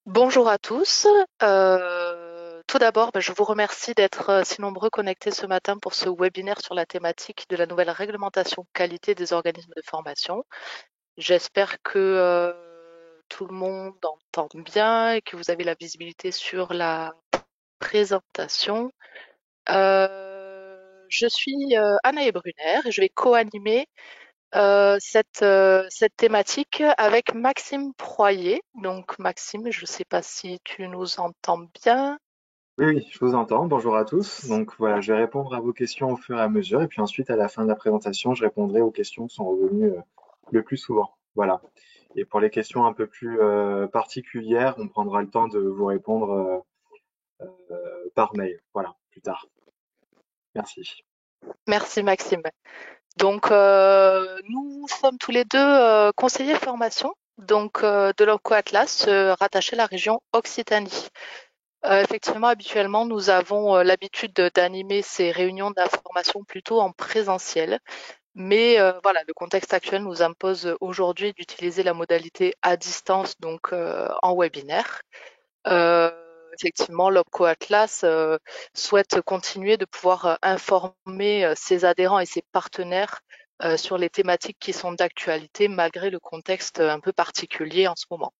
Bonjour à tous. Tout d'abord, je vous remercie d'être si nombreux connectés ce matin pour ce webinaire sur la thématique de la nouvelle réglementation qualité des organismes de formation. J'espère que tout le monde entend bien et que vous avez la visibilité sur la présentation. Je suis Anaë Brunner et je vais co-animer cette thématique avec Maxime Proyer. Donc Maxime, je ne sais pas si tu nous entends bien. Oui, oui, je vous entends. Bonjour à tous. Donc voilà, je vais répondre à vos questions au fur et à mesure. Et puis ensuite, à la fin de la présentation, je répondrai aux questions qui sont revenues le plus souvent. Voilà. Et pour les questions un peu plus particulières, on prendra le temps de vous répondre par mail. Voilà, plus tard. Merci. Merci Maxime. Donc nous sommes tous les deux conseillers formation de l'OCO Atlas rattaché à la région Occitanie. Effectivement, habituellement, nous avons l'habitude d'animer ces réunions d'information plutôt en présentiel. Mais voilà, le contexte actuel nous impose aujourd'hui d'utiliser la modalité à distance, donc en webinaire. Euh, Effectivement, l'OPCO Atlas souhaite continuer de pouvoir informer ses adhérents et ses partenaires sur les thématiques qui sont d'actualité malgré le contexte un peu particulier en ce moment.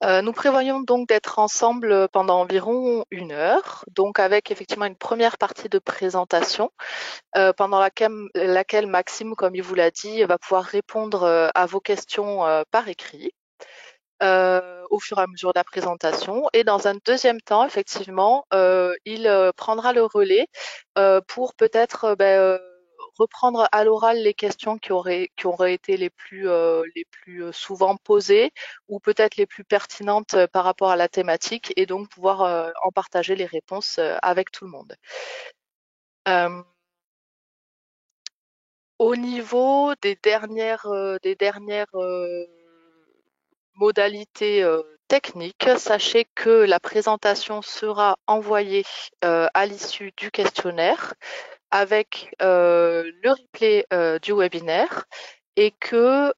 Nous prévoyons donc d'être ensemble pendant environ 1 heure, donc avec effectivement une première partie de présentation pendant laquelle Maxime, comme il vous l'a dit, va pouvoir répondre à vos questions par écrit au fur et à mesure de la présentation. Et dans un deuxième temps, effectivement, il prendra le relais pour peut-être reprendre à l'oral les questions qui auraient été les plus souvent posées ou peut-être les plus pertinentes par rapport à la thématique et donc pouvoir en partager les réponses avec tout le monde. Euh, Au niveau des dernières modalités techniques, sachez que la présentation sera envoyée à l'issue du questionnaire avec le replay du webinaire et que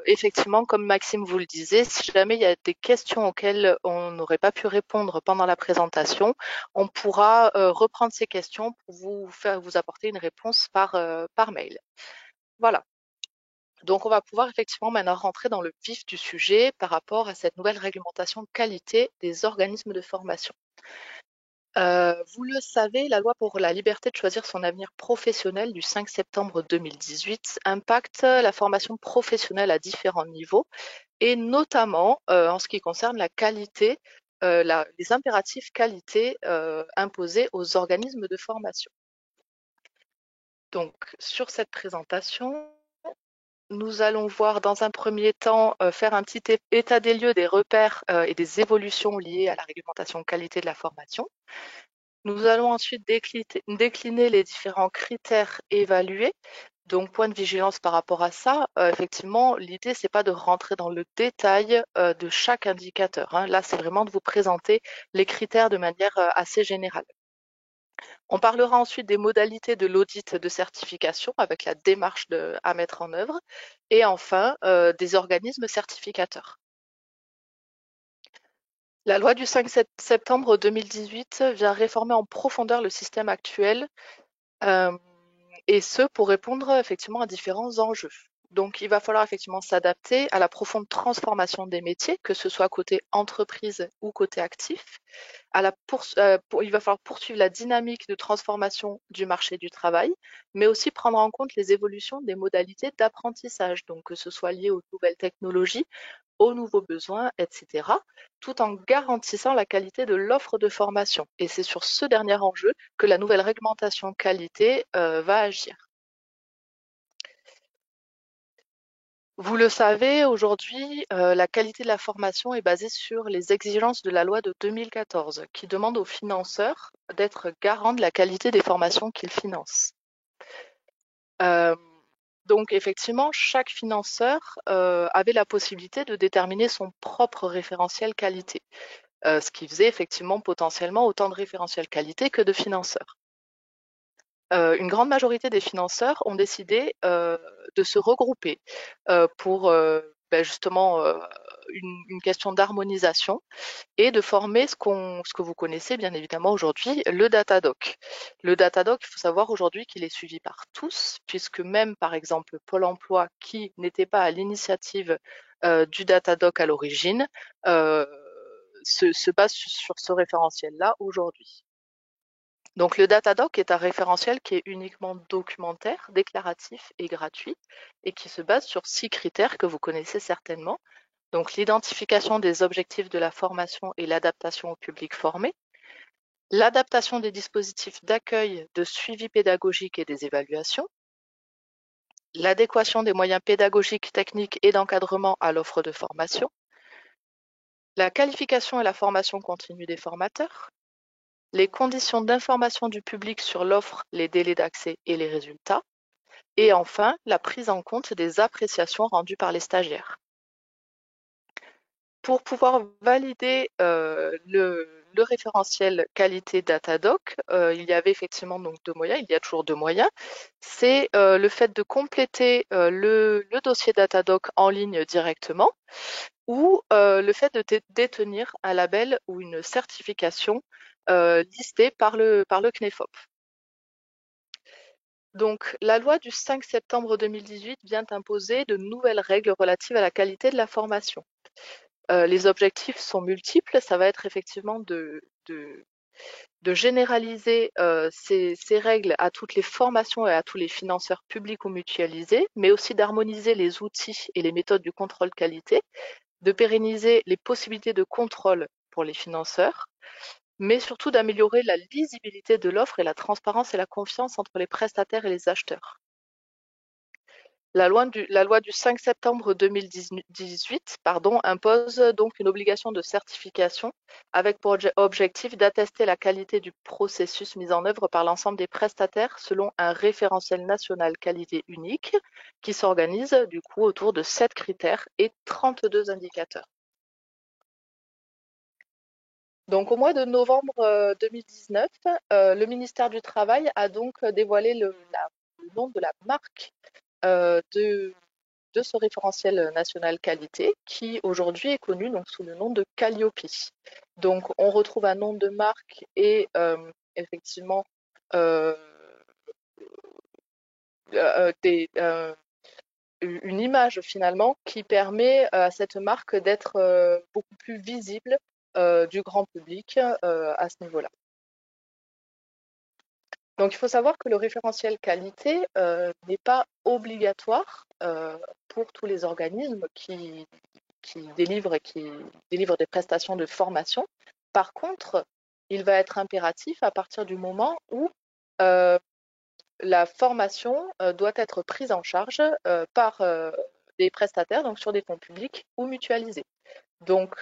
effectivement, comme Maxime vous le disait, si jamais il y a des questions auxquelles on n'aurait pas pu répondre pendant la présentation, on pourra reprendre ces questions pour vous apporter une réponse par mail. Voilà. Donc, on va pouvoir effectivement maintenant rentrer dans le vif du sujet par rapport à cette nouvelle réglementation de qualité des organismes de formation. Vous le savez, la loi pour la liberté de choisir son avenir professionnel du 5 septembre 2018 impacte la formation professionnelle à différents niveaux et notamment en ce qui concerne la qualité, les impératifs qualité imposés aux organismes de formation. Donc, sur cette présentation, nous allons voir dans un premier temps faire un petit état des lieux des repères et des évolutions liées à la réglementation qualité de la formation. Nous allons ensuite décliner les différents critères évalués. Donc, point de vigilance par rapport à ça. Effectivement, l'idée, c'est pas de rentrer dans le détail de chaque indicateur, hein. Là, c'est vraiment de vous présenter les critères de manière assez générale. On parlera ensuite des modalités de l'audit de certification avec la démarche à mettre en œuvre et enfin des organismes certificateurs. La loi du 5 septembre 2018 vient réformer en profondeur le système actuel euh, et ce pour répondre effectivement à différents enjeux. Donc, il va falloir effectivement s'adapter à la profonde transformation des métiers, que ce soit côté entreprise ou côté actif. Il va falloir poursuivre la dynamique de transformation du marché du travail, mais aussi prendre en compte les évolutions des modalités d'apprentissage, donc que ce soit lié aux nouvelles technologies, aux nouveaux besoins, etc., tout en garantissant la qualité de l'offre de formation. Et c'est sur ce dernier enjeu que la nouvelle réglementation qualité va agir. Vous le savez, aujourd'hui, la qualité de la formation est basée sur les exigences de la loi de 2014, qui demande aux financeurs d'être garants de la qualité des formations qu'ils financent. Euh, donc, effectivement, chaque financeur avait la possibilité de déterminer son propre référentiel qualité, ce qui faisait effectivement potentiellement autant de référentiels qualité que de financeurs. Une grande majorité des financeurs ont décidé de se regrouper pour justement une question d'harmonisation et de former ce que vous connaissez bien évidemment aujourd'hui, le Datadoc. Le Datadoc, il faut savoir aujourd'hui qu'il est suivi par tous, puisque même par exemple Pôle emploi, qui n'était pas à l'initiative du Datadoc à l'origine, euh, se base sur ce référentiel-là aujourd'hui. Donc le Datadoc est un référentiel qui est uniquement documentaire, déclaratif et gratuit, et qui se base sur 6 critères que vous connaissez certainement. Donc l'identification des objectifs de la formation et l'adaptation au public formé, l'adaptation des dispositifs d'accueil, de suivi pédagogique et des évaluations, l'adéquation des moyens pédagogiques, techniques et d'encadrement à l'offre de formation, la qualification et la formation continue des formateurs, les conditions d'information du public sur l'offre, les délais d'accès et les résultats, et enfin la prise en compte des appréciations rendues par les stagiaires. Pour pouvoir valider le référentiel qualité Datadoc, il y avait effectivement donc 2 moyens, il y a toujours 2 moyens. C'est le fait de compléter le dossier Datadoc en ligne directement ou le fait de détenir un label ou une certification listée par le CNEFOP. Donc, la loi du 5 septembre 2018 vient imposer de nouvelles règles relatives à la qualité de la formation. Les objectifs sont multiples. Ça va être effectivement de généraliser ces règles à toutes les formations et à tous les financeurs publics ou mutualisés, mais aussi d'harmoniser les outils et les méthodes du contrôle qualité, de pérenniser les possibilités de contrôle pour les financeurs, mais surtout d'améliorer la lisibilité de l'offre et la transparence et la confiance entre les prestataires et les acheteurs. La loi du 5 septembre 2018 impose donc une obligation de certification avec pour objectif d'attester la qualité du processus mis en œuvre par l'ensemble des prestataires selon un référentiel national qualité unique qui s'organise du coup autour de 7 critères et 32 indicateurs. Donc au mois de novembre 2019, le ministère du Travail a donc dévoilé le nom de la marque de ce référentiel national qualité qui aujourd'hui est connu donc, sous le nom de Calliope. Donc on retrouve un nom de marque et effectivement euh, une image finalement qui permet à cette marque d'être beaucoup plus visible du grand public à ce niveau-là. Donc il faut savoir que le référentiel qualité n'est pas obligatoire pour tous les organismes qui délivrent des prestations de formation. Par contre, il va être impératif à partir du moment où la formation doit être prise en charge par des prestataires, donc sur des fonds publics ou mutualisés. Donc,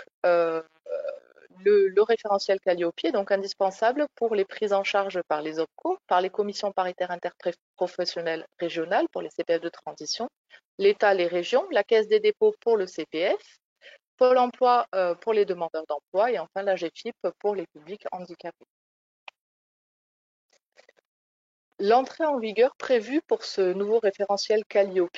le référentiel Calliope est donc indispensable pour les prises en charge par les OPCO, par les commissions paritaires interprofessionnelles régionales pour les CPF de transition, l'État, les régions, la Caisse des dépôts pour le CPF, Pôle emploi pour les demandeurs d'emploi et enfin la GFIP pour les publics handicapés. L'entrée en vigueur prévue pour ce nouveau référentiel Calliope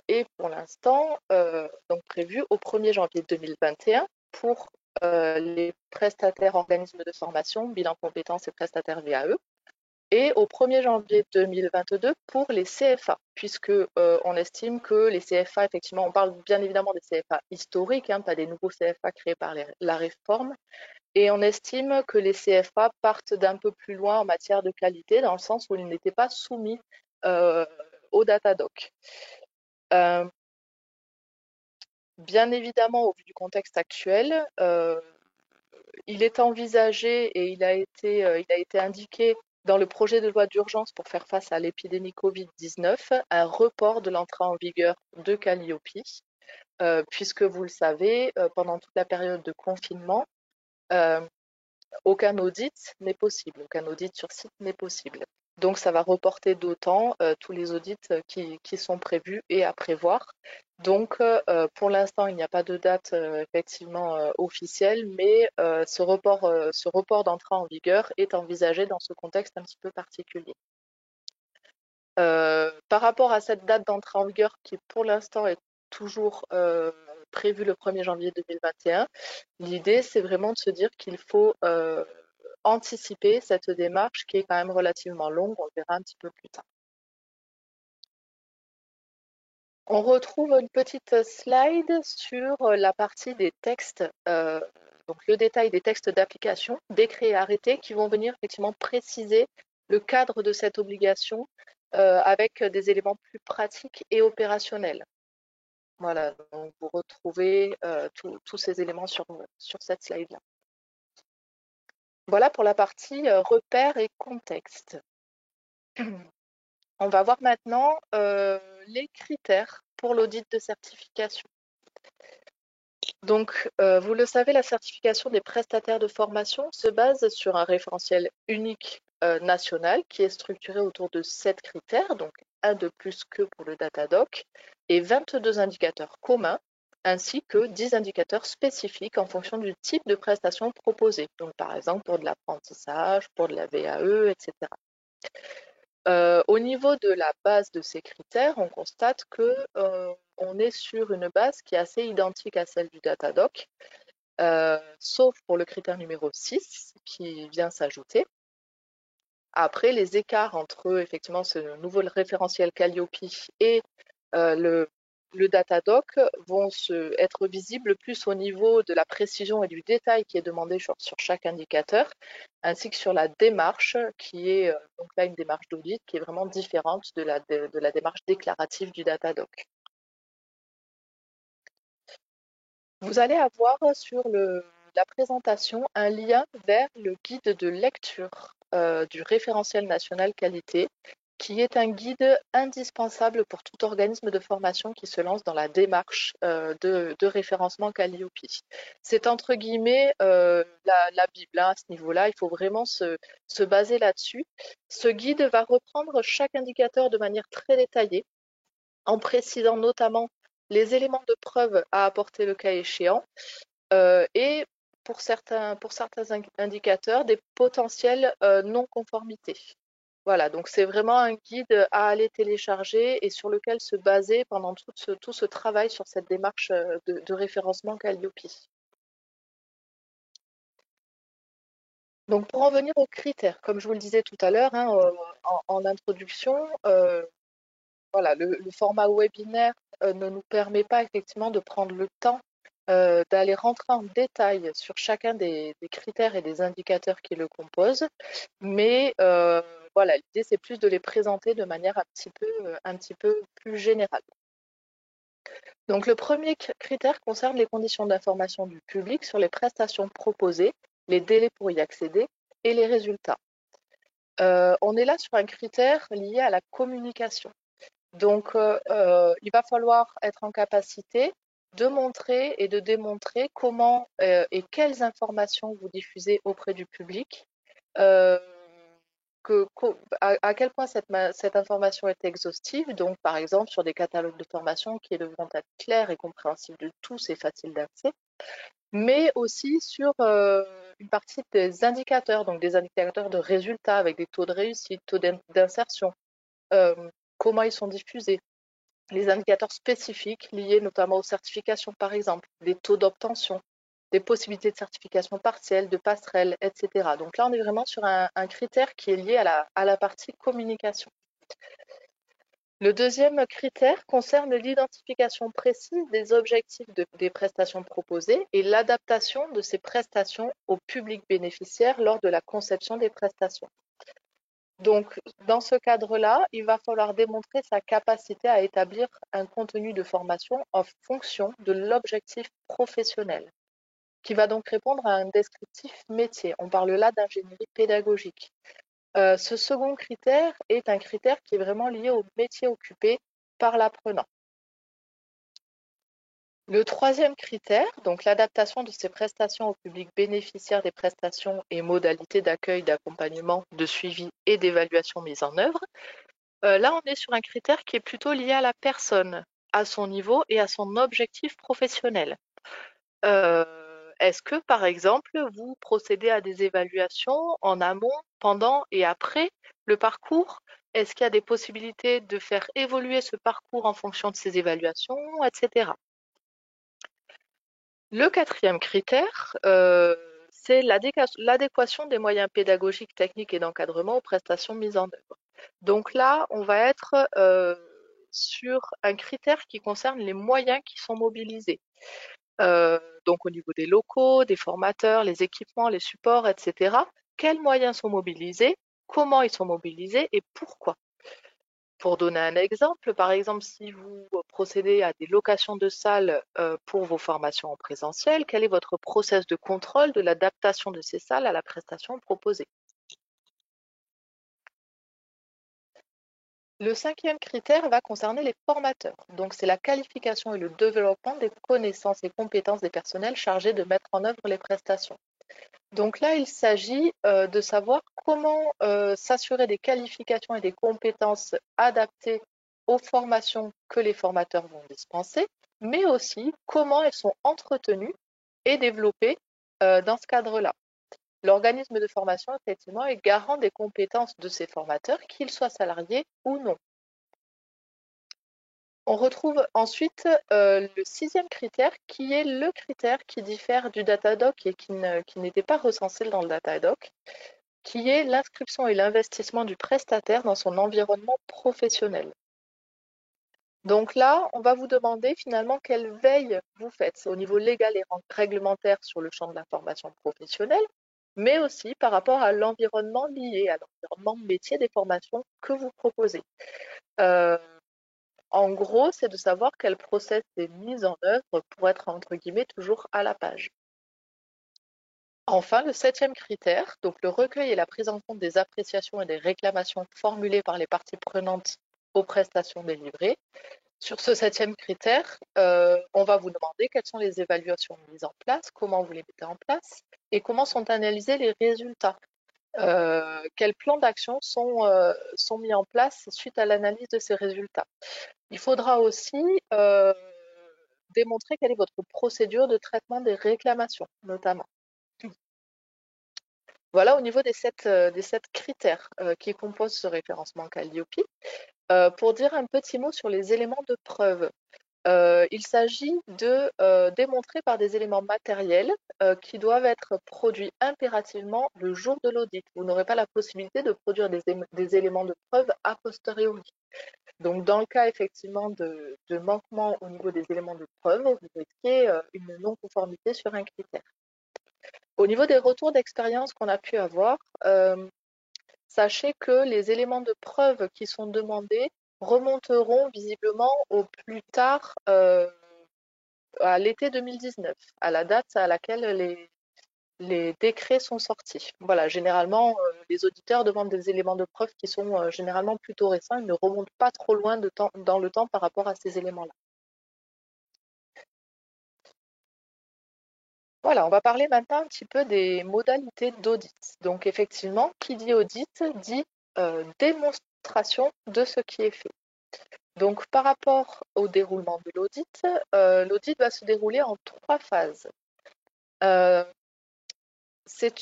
est pour l'instant donc prévue au 1er janvier 2021 pour les prestataires organismes de formation, bilan compétences et prestataires VAE, et au 1er janvier 2022 pour les CFA, puisque on estime que les CFA, effectivement, on parle bien évidemment des CFA historiques, hein, pas des nouveaux CFA créés par la réforme, et on estime que les CFA partent d'un peu plus loin en matière de qualité, dans le sens où ils n'étaient pas soumis au Datadoc. Bien évidemment, au vu du contexte actuel, il est envisagé et il a été indiqué dans le projet de loi d'urgence pour faire face à l'épidémie Covid-19 un report de l'entrée en vigueur de Calliope, puisque vous le savez, pendant toute la période de confinement, euh, aucun audit n'est possible, aucun audit sur site n'est possible. Donc ça va reporter d'autant tous les audits qui sont prévus et à prévoir. Donc pour l'instant, il n'y a pas de date effectivement officielle, mais ce report d'entrée en vigueur est envisagé dans ce contexte un petit peu particulier. Par rapport à cette date d'entrée en vigueur qui pour l'instant est toujours prévu le 1er janvier 2021. L'idée, c'est vraiment de se dire qu'il faut anticiper cette démarche qui est quand même relativement longue, on le verra un petit peu plus tard. On retrouve une petite slide sur la partie des textes, donc le détail des textes d'application, décrets et arrêtés qui vont venir effectivement préciser le cadre de cette obligation avec des éléments plus pratiques et opérationnels. Voilà, donc vous retrouvez tous ces éléments sur cette slide-là. Voilà pour la partie repères et contexte. On va voir maintenant les critères pour l'audit de certification. Donc, vous le savez, la certification des prestataires de formation se base sur un référentiel unique national qui est structuré autour de 7 critères, donc un de plus que pour le Datadoc, et 22 indicateurs communs, ainsi que 10 indicateurs spécifiques en fonction du type de prestation proposée. Donc, par exemple, pour de l'apprentissage, pour de la VAE, etc. Au niveau de la base de ces critères, on constate que on est sur une base qui est assez identique à celle du Datadoc, sauf pour le critère numéro 6 qui vient s'ajouter. Après, les écarts entre effectivement ce nouveau référentiel Calliope et le Datadoc vont être visibles plus au niveau de la précision et du détail qui est demandé sur chaque indicateur, ainsi que sur la démarche qui est donc là une démarche d'audit qui est vraiment différente de la démarche déclarative du Datadoc. Vous allez avoir sur la présentation un lien vers le guide de lecture du référentiel national qualité, qui est un guide indispensable pour tout organisme de formation qui se lance dans la démarche de référencement Calliope. C'est entre guillemets la Bible à ce niveau-là, il faut vraiment se baser là-dessus. Ce guide va reprendre chaque indicateur de manière très détaillée, en précisant notamment les éléments de preuve à apporter le cas échéant et pour certains indicateurs, des potentielles non-conformités. Voilà, donc c'est vraiment un guide à aller télécharger et sur lequel se baser pendant tout ce travail sur cette démarche de référencement Calliope. Donc pour en venir aux critères, comme je vous le disais tout à l'heure hein, en introduction, voilà, le format webinaire ne nous permet pas effectivement de prendre le temps d'aller rentrer en détail sur chacun des critères et des indicateurs qui le composent, mais voilà, l'idée c'est plus de les présenter de manière un petit peu plus générale. Donc le premier critère concerne les conditions d'information du public sur les prestations proposées, les délais pour y accéder et les résultats. On est là sur un critère lié à la communication. Donc, il va falloir être en capacité de montrer et de démontrer comment et quelles informations vous diffusez auprès du public, euh, à quel point cette information est exhaustive, donc par exemple sur des catalogues de formation qui devront être clairs et compréhensibles de tous et faciles d'accès, mais aussi sur une partie des indicateurs, donc des indicateurs de résultats avec des taux de réussite, taux d'insertion, euh, comment ils sont diffusés, les indicateurs spécifiques liés notamment aux certifications, par exemple, des taux d'obtention, des possibilités de certification partielle, de passerelle, etc. Donc là, on est vraiment sur un critère qui est lié à la partie communication. Le deuxième critère concerne l'identification précise des objectifs des prestations proposées et l'adaptation de ces prestations au public bénéficiaire lors de la conception des prestations. Donc, dans ce cadre-là, il va falloir démontrer sa capacité à établir un contenu de formation en fonction de l'objectif professionnel, qui va donc répondre à un descriptif métier. On parle là d'ingénierie pédagogique. Ce second critère est un critère qui est vraiment lié au métier occupé par l'apprenant. Le troisième critère, donc l'adaptation de ces prestations au public bénéficiaire des prestations et modalités d'accueil, d'accompagnement, de suivi et d'évaluation mises en œuvre. Là, on est sur un critère qui est plutôt lié à la personne, à son niveau et à son objectif professionnel. Est-ce que, par exemple, vous procédez à des évaluations en amont, pendant et après le parcours? Est-ce qu'il y a des possibilités de faire évoluer ce parcours en fonction de ces évaluations, etc. Le quatrième critère, c'est l'adéquation des moyens pédagogiques, techniques et d'encadrement aux prestations mises en œuvre. Donc là, on va être sur un critère qui concerne les moyens qui sont mobilisés. Donc au niveau des locaux, des formateurs, les équipements, les supports, etc. Quels moyens sont mobilisés, comment ils sont mobilisés et pourquoi. Pour donner un exemple, par exemple, si vous procédez à des locations de salles pour vos formations en présentiel, quel est votre process de contrôle de l'adaptation de ces salles à la prestation proposée? Le cinquième critère va concerner les formateurs. Donc, c'est la qualification et le développement des connaissances et compétences des personnels chargés de mettre en œuvre les prestations. Donc là, il s'agit de savoir comment s'assurer des qualifications et des compétences adaptées aux formations que les formateurs vont dispenser, mais aussi comment elles sont entretenues et développées dans ce cadre-là. L'organisme de formation, effectivement, est garant des compétences de ses formateurs, qu'ils soient salariés ou non. On retrouve ensuite le sixième critère, qui est le critère qui diffère du Datadoc et qui n'était pas recensé dans le Datadoc, qui est l'inscription et l'investissement du prestataire dans son environnement professionnel. Donc là, on va vous demander finalement quelle veille vous faites au niveau légal et réglementaire sur le champ de la formation professionnelle, mais aussi par rapport à l'environnement lié, à l'environnement métier des formations que vous proposez. Euh, En gros, c'est de savoir quel process est mis en œuvre pour être, entre guillemets, toujours à la page. Enfin, le septième critère, donc le recueil et la prise en compte des appréciations et des réclamations formulées par les parties prenantes aux prestations délivrées. Sur ce septième critère, on va vous demander quelles sont les évaluations mises en place, comment vous les mettez en place et comment sont analysés les résultats. Quels plans d'action sont mis en place suite à l'analyse de ces résultats. Il faudra aussi démontrer quelle est votre procédure de traitement des réclamations, notamment. Voilà au niveau des sept critères qui composent ce référencement Calliope. Pour dire un petit mot sur les éléments de preuve, il s'agit de démontrer par des éléments matériels qui doivent être produits impérativement le jour de l'audit. Vous n'aurez pas la possibilité de produire des éléments de preuve a posteriori. Donc, dans le cas effectivement de manquement au niveau des éléments de preuve, vous risquez une non-conformité sur un critère. Au niveau des retours d'expérience qu'on a pu avoir, sachez que les éléments de preuve qui sont demandés remonteront visiblement au plus tard à l'été 2019, à la date à laquelle les décrets sont sortis. Voilà, généralement, les auditeurs demandent des éléments de preuve qui sont généralement plutôt récents. Ils ne remontent pas trop loin dans le temps par rapport à ces éléments-là. Voilà, on va parler maintenant un petit peu des modalités d'audit. Donc effectivement, qui dit audit dit démonstration de ce qui est fait. Donc par rapport au déroulement de l'audit va se dérouler en 3 phases. Euh, C'est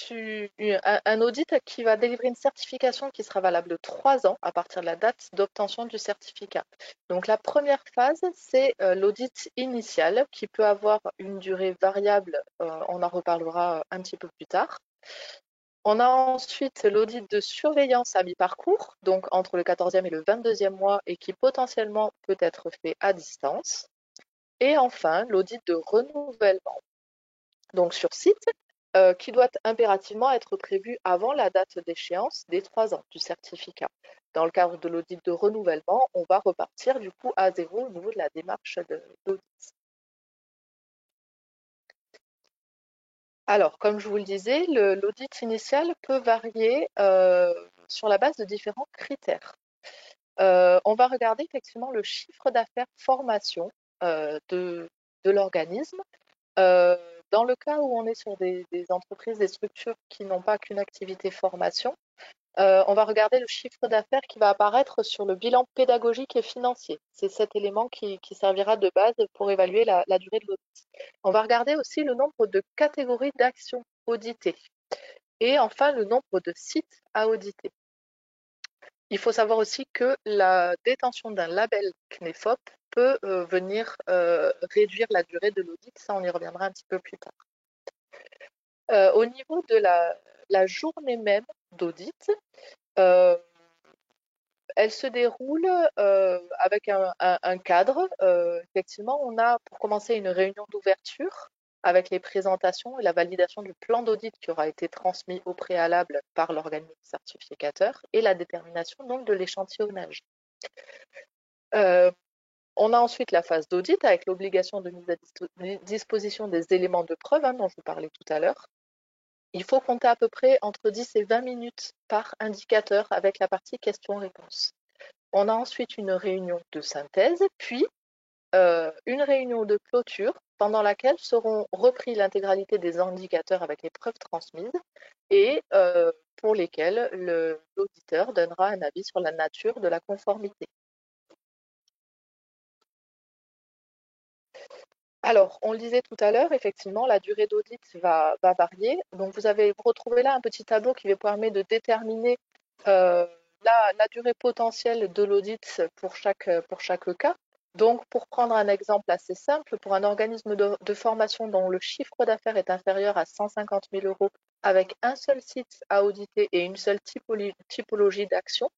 un audit qui va délivrer une certification qui sera valable de 3 ans à partir de la date d'obtention du certificat. Donc la première phase, c'est l'audit initial qui peut avoir une durée variable, on en reparlera un petit peu plus tard. On a ensuite l'audit de surveillance à mi-parcours, donc entre le 14e et le 22e mois et qui potentiellement peut être fait à distance. Et enfin, l'audit de renouvellement, donc sur site, qui doit impérativement être prévu avant la date d'échéance des 3 ans du certificat. Dans le cadre de l'audit de renouvellement, on va repartir du coup à zéro au niveau de la démarche d'audit. Alors, comme je vous le disais, l'audit initial peut varier sur la base de différents critères. On va regarder effectivement le chiffre d'affaires formation de l'organisme. Euh, Dans le cas où on est sur des entreprises, des structures qui n'ont pas qu'une activité formation, on va regarder le chiffre d'affaires qui va apparaître sur le bilan pédagogique et financier. C'est cet élément qui servira de base pour évaluer la durée de l'audit. On va regarder aussi le nombre de catégories d'actions auditées et enfin le nombre de sites à auditer. Il faut savoir aussi que la détention d'un label CNEFOP peut venir réduire la durée de l'audit. Ça, on y reviendra un petit peu plus tard. Au niveau de la journée même d'audit, elle se déroule avec un cadre. Effectivement, on a pour commencer une réunion d'ouverture avec les présentations et la validation du plan d'audit qui aura été transmis au préalable par l'organisme certificateur et la détermination donc de l'échantillonnage. On a ensuite la phase d'audit avec l'obligation de mise à disposition des éléments de preuve dont je vous parlais tout à l'heure. Il faut compter à peu près entre 10 et 20 minutes par indicateur avec la partie questions-réponses. On a ensuite une réunion de synthèse, puis une réunion de clôture pendant laquelle seront repris l'intégralité des indicateurs avec les preuves transmises et pour lesquels l'auditeur donnera un avis sur la nature de la conformité. Alors, on le disait tout à l'heure, effectivement, la durée d'audit va varier. Donc, vous retrouvez là un petit tableau qui vous permet de déterminer la durée potentielle de l'audit pour chaque cas. Donc, pour prendre un exemple assez simple, pour un organisme de formation dont le chiffre d'affaires est inférieur à 150 000 euros avec un seul site à auditer et une seule typologie d'action,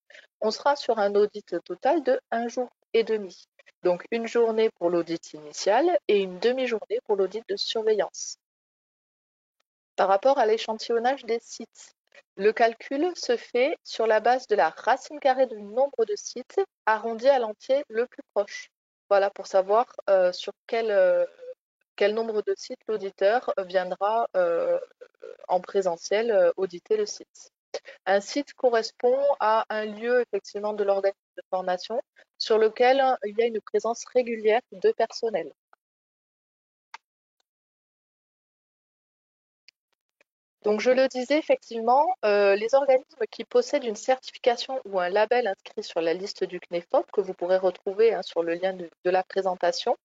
on sera sur un audit total de 1 jour et demi. Donc une journée pour l'audit initial et une demi-journée pour l'audit de surveillance. Par rapport à l'échantillonnage des sites, le calcul se fait sur la base de la racine carrée du nombre de sites arrondi à l'entier le plus proche. Voilà, pour savoir sur quel nombre de sites l'auditeur viendra en présentiel auditer le site. Un site correspond à un lieu effectivement de l'organisme de formation sur lequel il y a une présence régulière de personnel. Donc je le disais effectivement, les organismes qui possèdent une certification ou un label inscrit sur la liste du CNEFOP, que vous pourrez retrouver sur le lien de la présentation,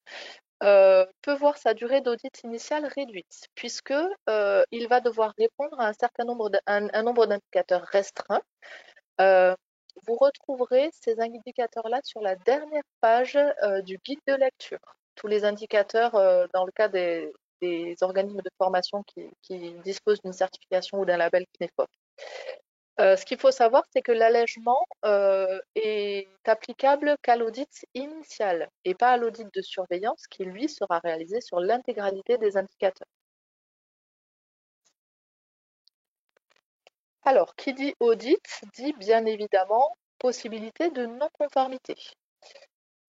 peut voir sa durée d'audit initiale réduite, puisque il va devoir répondre à un nombre d'indicateurs restreint. Vous retrouverez ces indicateurs-là sur la dernière page du guide de lecture. Tous les indicateurs, dans le cas des organismes de formation qui disposent d'une certification ou d'un label CNEFOP. Ce qu'il faut savoir, c'est que l'allègement est applicable qu'à l'audit initial et pas à l'audit de surveillance qui, lui, sera réalisé sur l'intégralité des indicateurs. Alors, qui dit audit dit bien évidemment possibilité de non-conformité.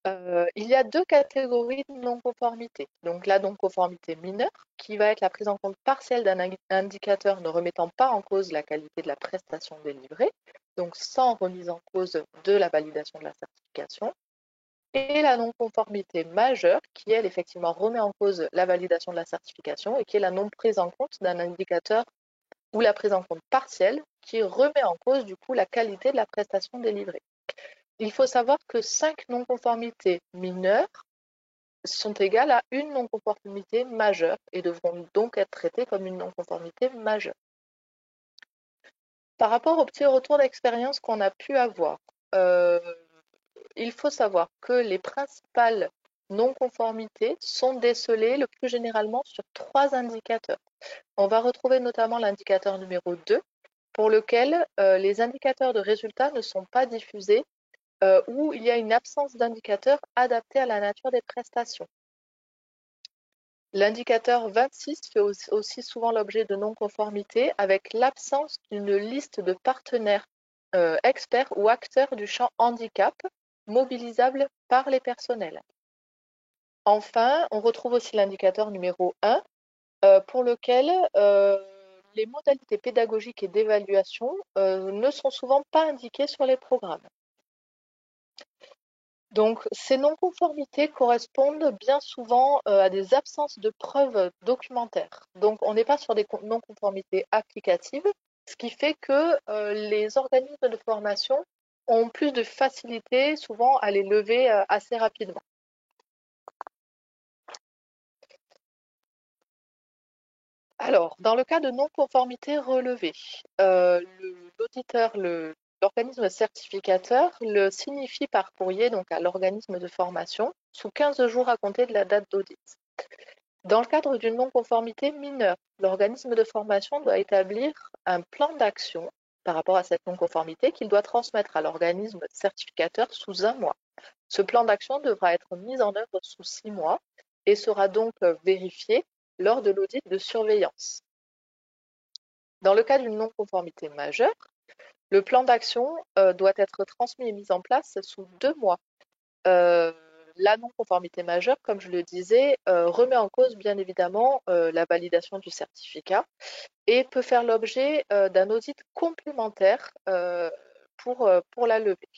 Il y a deux catégories de non-conformité. Donc la non-conformité mineure, qui va être la prise en compte partielle d'un indicateur ne remettant pas en cause la qualité de la prestation délivrée, donc sans remise en cause de la validation de la certification. Et la non-conformité majeure, qui elle effectivement remet en cause la validation de la certification et qui est la non-prise en compte d'un indicateur ou la prise en compte partielle qui remet en cause du coup la qualité de la prestation délivrée. Il faut savoir que 5 non-conformités mineures sont égales à une non-conformité majeure et devront donc être traitées comme une non-conformité majeure. Par rapport au petit retour d'expérience qu'on a pu avoir, il faut savoir que les principales non-conformités sont décelées le plus généralement sur 3 indicateurs. On va retrouver notamment l'indicateur numéro 2, pour lequel les indicateurs de résultats ne sont pas diffusés où il y a une absence d'indicateur adapté à la nature des prestations. L'indicateur 26 fait aussi souvent l'objet de non-conformité avec l'absence d'une liste de partenaires experts ou acteurs du champ handicap mobilisables par les personnels. Enfin, on retrouve aussi l'indicateur numéro 1 pour lequel les modalités pédagogiques et d'évaluation ne sont souvent pas indiquées sur les programmes. Donc, ces non-conformités correspondent bien souvent à des absences de preuves documentaires. Donc, on n'est pas sur des non-conformités applicatives, ce qui fait que les organismes de formation ont plus de facilité souvent à les lever assez rapidement. Alors, dans le cas de non-conformité relevée, l'auditeur, l'organisme certificateur le signifie par courrier donc à l'organisme de formation sous 15 jours à compter de la date d'audit. Dans le cadre d'une non-conformité mineure, l'organisme de formation doit établir un plan d'action par rapport à cette non-conformité qu'il doit transmettre à l'organisme certificateur sous 1 mois. Ce plan d'action devra être mis en œuvre sous 6 mois et sera donc vérifié lors de l'audit de surveillance. Dans le cas d'une non-conformité majeure, le plan d'action doit être transmis et mis en place sous 2 mois. La non-conformité majeure, comme je le disais, remet en cause bien évidemment la validation du certificat et peut faire l'objet d'un audit complémentaire pour la lever.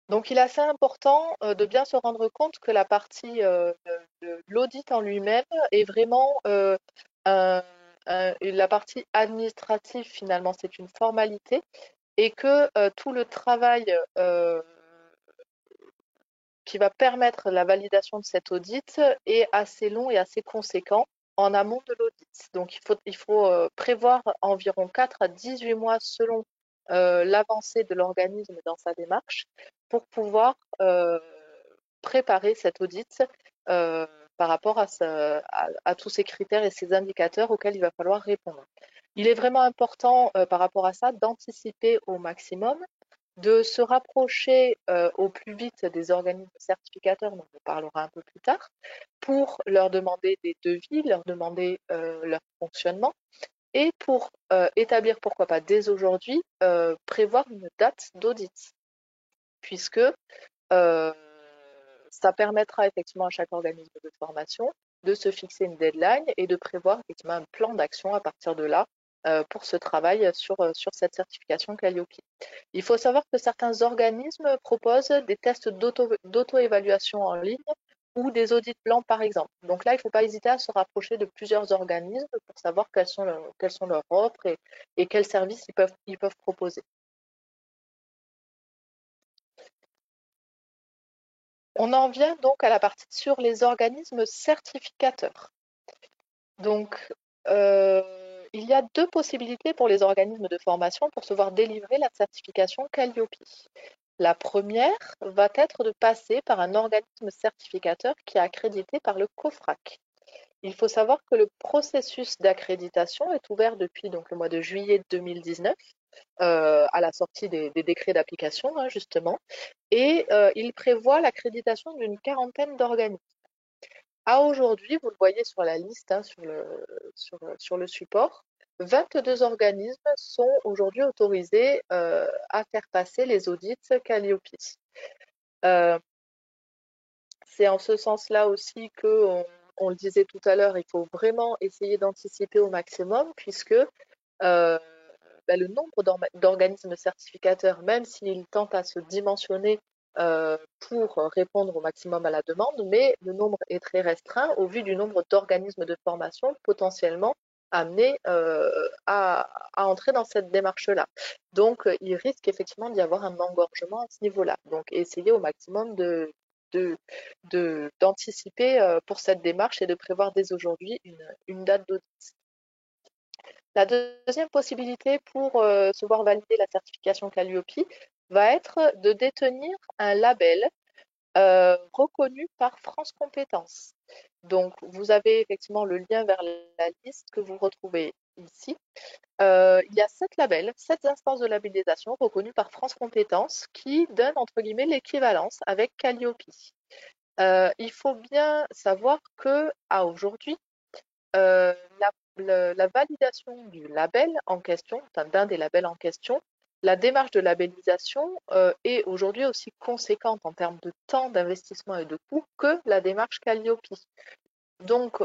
Donc, il est assez important de bien se rendre compte que la partie de l'audit en lui-même est vraiment la partie administrative, finalement, c'est une formalité et que tout le travail qui va permettre la validation de cet audit est assez long et assez conséquent en amont de l'audit. Donc, il faut prévoir environ 4 à 18 mois selon l'avancée de l'organisme dans sa démarche pour pouvoir préparer cet audit euh, par rapport à tous ces critères et ces indicateurs auxquels il va falloir répondre. Il est vraiment important par rapport à ça d'anticiper au maximum, de se rapprocher au plus vite des organismes certificateurs, dont on parlera un peu plus tard, pour leur demander des devis, leur demander leur fonctionnement et pour établir, pourquoi pas dès aujourd'hui, prévoir une date d'audit, puisque ça permettra effectivement à chaque organisme de formation de se fixer une deadline et de prévoir effectivement un plan d'action à partir de là pour ce travail sur cette certification Calliope. Il faut savoir que certains organismes proposent des tests d'auto-évaluation en ligne ou des audits blancs, par exemple. Donc là, il ne faut pas hésiter à se rapprocher de plusieurs organismes pour savoir quelles sont leurs offres et quels services ils peuvent proposer. On en vient donc à la partie sur les organismes certificateurs. Donc, il y a deux possibilités pour les organismes de formation pour se voir délivrer la certification Calliope. La première va être de passer par un organisme certificateur qui est accrédité par le COFRAC. Il faut savoir que le processus d'accréditation est ouvert depuis donc, le mois de juillet 2019, à la sortie des décrets d'application, hein, justement, et il prévoit l'accréditation d'une quarantaine d'organismes. À aujourd'hui, vous le voyez sur la liste, hein, sur le support, 22 organismes sont aujourd'hui autorisés à faire passer les audits Calliope. Euh, c'est en ce sens-là aussi que, on le disait tout à l'heure, il faut vraiment essayer d'anticiper au maximum puisque le nombre d'organismes certificateurs, même s'ils tentent à se dimensionner pour répondre au maximum à la demande, mais le nombre est très restreint au vu du nombre d'organismes de formation potentiellement amenés à entrer dans cette démarche-là. Donc, il risque effectivement d'y avoir un engorgement à ce niveau-là. Donc, essayer au maximum d'anticiper pour cette démarche et de prévoir dès aujourd'hui une date d'audit. La deuxième possibilité pour se voir valider la certification Calliope va être de détenir un label reconnu par France Compétences. Donc, vous avez effectivement le lien vers la liste que vous retrouvez ici. Il y a 7 labels, 7 instances de labellisation reconnues par France Compétences qui donnent entre guillemets l'équivalence avec Calliope. Il faut bien savoir que à aujourd'hui, la validation du label en question, enfin, d'un des labels en question, la démarche de labellisation est aujourd'hui aussi conséquente en termes de temps, d'investissement et de coût que la démarche Calliope. Donc,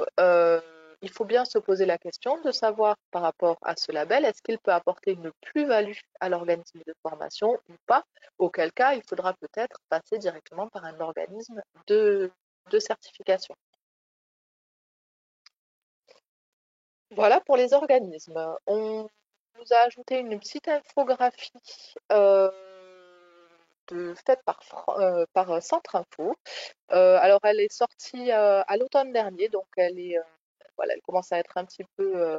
il faut bien se poser la question de savoir par rapport à ce label, est-ce qu'il peut apporter une plus-value à l'organisme de formation ou pas, auquel cas il faudra peut-être passer directement par un organisme de certification. Voilà pour les organismes. On nous a ajouté une petite infographie faite par Centre Info. Alors, elle est sortie à l'automne dernier, donc voilà, elle commence à être un petit peu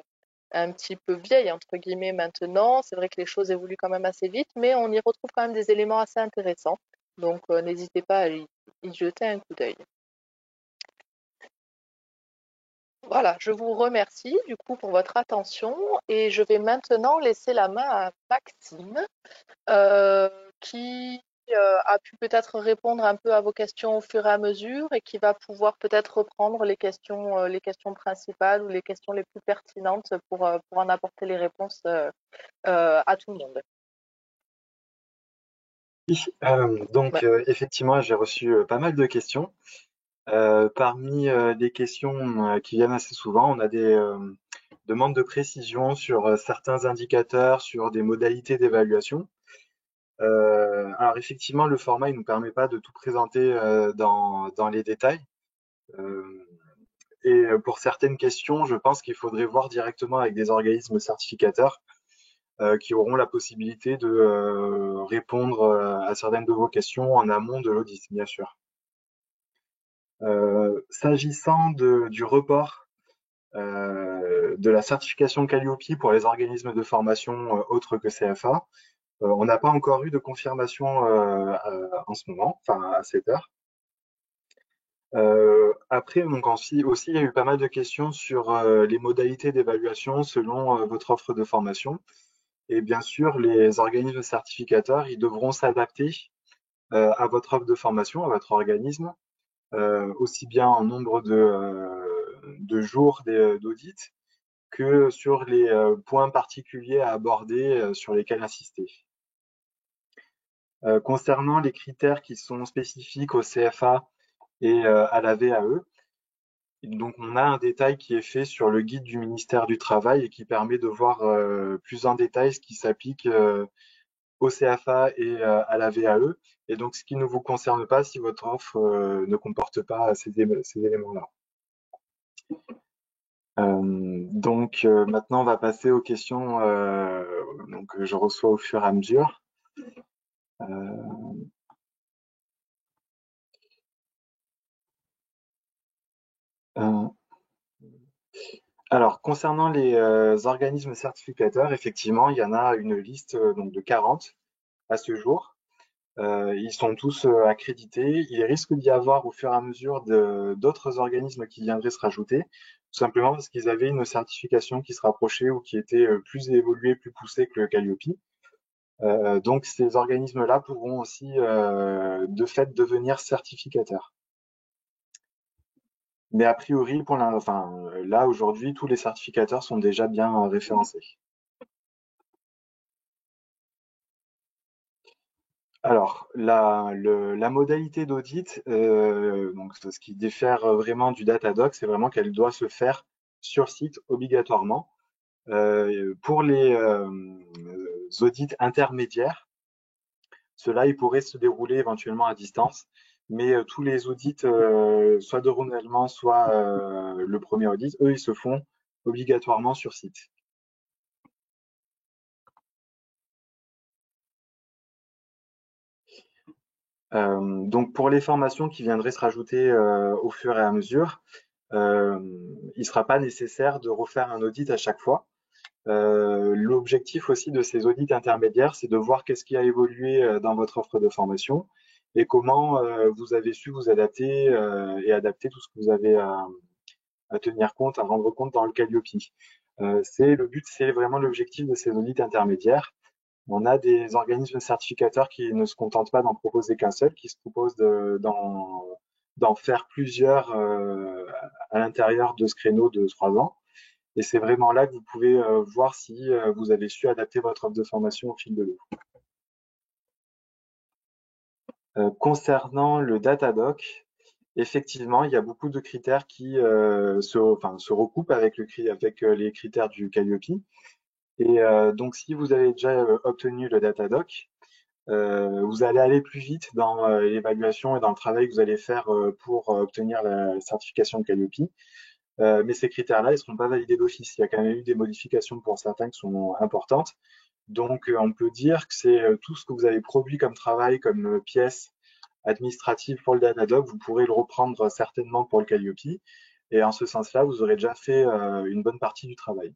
un petit peu vieille, entre guillemets, maintenant. C'est vrai que les choses évoluent quand même assez vite, mais on y retrouve quand même des éléments assez intéressants. Donc, n'hésitez pas à y jeter un coup d'œil. Voilà, je vous remercie du coup pour votre attention et je vais maintenant laisser la main à Maxime qui a pu peut-être répondre un peu à vos questions au fur et à mesure et qui va pouvoir peut-être reprendre les questions principales ou les questions les plus pertinentes pour en apporter les réponses à tout le monde. Oui, Ouais. effectivement, j'ai reçu pas mal de questions. Parmi les questions qui viennent assez souvent, on a des demandes de précision sur certains indicateurs, sur des modalités d'évaluation. Alors effectivement, le format, il nous permet pas de tout présenter dans les détails. Euh, pour certaines questions, je pense qu'il faudrait voir directement avec des organismes certificateurs qui auront la possibilité de répondre à certaines de vos questions en amont de l'audit, bien sûr. S'agissant du report de la certification Calliope pour les organismes de formation autres que CFA, on n'a pas encore eu de confirmation en ce moment, enfin à cette heure. Après, donc aussi, il y a eu pas mal de questions sur les modalités d'évaluation selon votre offre de formation. Et bien sûr, les organismes certificateurs, ils devront s'adapter à votre offre de formation, à votre organisme, aussi bien en nombre de jours d'audit que sur les points particuliers à aborder sur lesquels insister. Concernant les critères qui sont spécifiques au CFA et à la VAE, donc on a un détail qui est fait sur le guide du ministère du Travail et qui permet de voir plus en détail ce qui s'applique au CFA et à la VAE, et donc ce qui ne vous concerne pas si votre offre ne comporte pas ces éléments-là. Maintenant, on va passer aux questions que je reçois au fur et à mesure. Euh, euh, alors, concernant les organismes certificateurs, effectivement, il y en a une liste donc de 40 à ce jour. Ils sont tous accrédités. Il risque d'y avoir au fur et à mesure d'autres organismes qui viendraient se rajouter, tout simplement parce qu'ils avaient une certification qui se rapprochait ou qui était plus évoluée, plus poussée que le Calliope. Donc ces organismes-là pourront aussi de fait devenir certificateurs. Mais a priori, là aujourd'hui, tous les certificateurs sont déjà bien référencés. Alors, la modalité d'audit, donc ce qui diffère vraiment du Datadoc, c'est vraiment qu'elle doit se faire sur site obligatoirement. Pour les audits intermédiaires, ceux-là, ils pourraient se dérouler éventuellement à distance, mais tous les audits, soit de renouvellement, soit le premier audit, eux, ils se font obligatoirement sur site. Donc pour les formations qui viendraient se rajouter au fur et à mesure, euh, il ne sera pas nécessaire de refaire un audit à chaque fois. L'objectif aussi de ces audits intermédiaires, c'est de voir qu'est-ce qui a évolué dans votre offre de formation et comment vous avez su vous adapter et adapter tout ce que vous avez à tenir compte, à rendre compte dans le Calliope. C'est vraiment l'objectif de ces audits intermédiaires. On a des organismes certificateurs qui ne se contentent pas d'en proposer qu'un seul, qui se proposent d'en faire plusieurs à l'intérieur de ce créneau de 3 ans. Et c'est vraiment là que vous pouvez voir si vous avez su adapter votre offre de formation au fil de l'eau. Concernant le Datadoc, effectivement, il y a beaucoup de critères qui se recoupent avec les critères du Calliope. Et donc, si vous avez déjà obtenu le Datadoc, vous allez aller plus vite dans l'évaluation et dans le travail que vous allez faire pour obtenir la certification Calliope. Mais ces critères-là, ils ne seront pas validés d'office. Il y a quand même eu des modifications pour certains qui sont importantes. Donc, on peut dire que c'est tout ce que vous avez produit comme travail, comme pièces administratives pour le Datadog, vous pourrez le reprendre certainement pour le Calliope. Et en ce sens-là, vous aurez déjà fait une bonne partie du travail.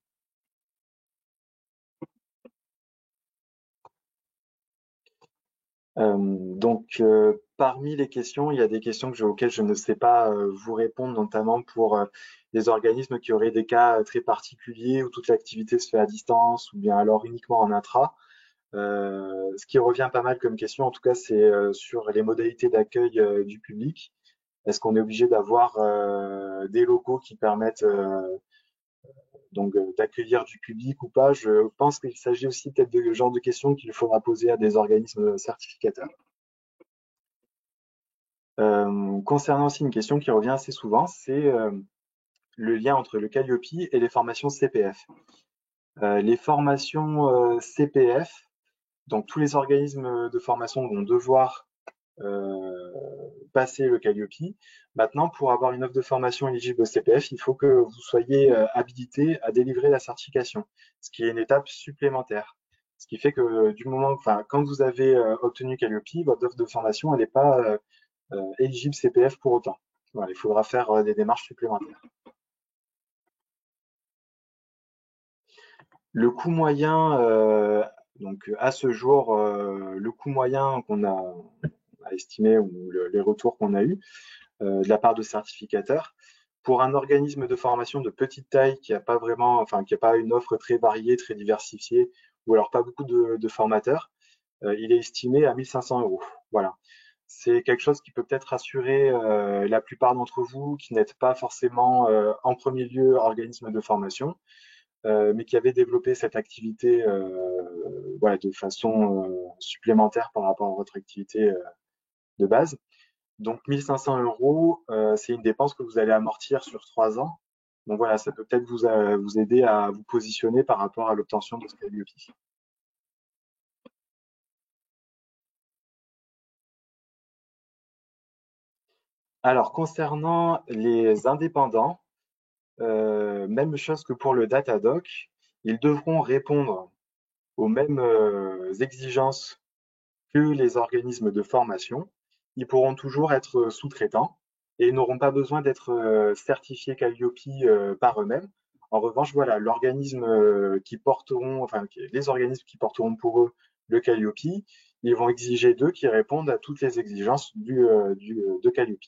Parmi les questions, il y a des questions auxquelles je ne sais pas vous répondre, notamment pour les organismes qui auraient des cas très particuliers où toute l'activité se fait à distance ou bien alors uniquement en intra. Ce qui revient pas mal comme question, en tout cas, c'est sur les modalités d'accueil du public. Est-ce qu'on est obligé d'avoir des locaux qui permettent d'accueillir du public ou pas? Je pense qu'il s'agit aussi peut-être de genre de questions qu'il faudra poser à des organismes certificateurs. Concernant aussi une question qui revient assez souvent, c'est le lien entre le Calliope et les formations CPF. Les formations CPF, donc tous les organismes de formation vont devoir euh, passer le Calliope. Maintenant, pour avoir une offre de formation éligible au CPF, il faut que vous soyez habilité à délivrer la certification, ce qui est une étape supplémentaire. Ce qui fait que du moment, enfin, quand vous avez obtenu Calliope, votre offre de formation, elle n'est pas éligible CPF pour autant. Voilà, il faudra faire des démarches supplémentaires. Le coût moyen, à ce jour, le coût moyen a estimé ou les retours qu'on a eus de la part de certificateurs, pour un organisme de formation de petite taille qui n'a pas vraiment, enfin qui n'a pas une offre très variée, très diversifiée, ou alors pas beaucoup de formateurs, il est estimé à 1500 euros. Voilà. C'est quelque chose qui peut peut-être rassurer la plupart d'entre vous qui n'êtes pas forcément en premier lieu organisme de formation, mais qui avaient développé cette activité voilà, de façon supplémentaire par rapport à votre activité de base. Donc 1500 euros, c'est une dépense que vous allez amortir sur 3 ans. Donc voilà, ça peut peut-être vous aider à vous positionner par rapport à l'obtention de ce Calliope. Alors, concernant les indépendants, même chose que pour le Datadoc, ils devront répondre aux mêmes exigences que les organismes de formation. Ils pourront toujours être sous-traitants et ils n'auront pas besoin d'être certifiés Calliope par eux-mêmes. En revanche, voilà, les organismes qui porteront pour eux le Calliope, ils vont exiger d'eux qu'ils répondent à toutes les exigences de Calliope.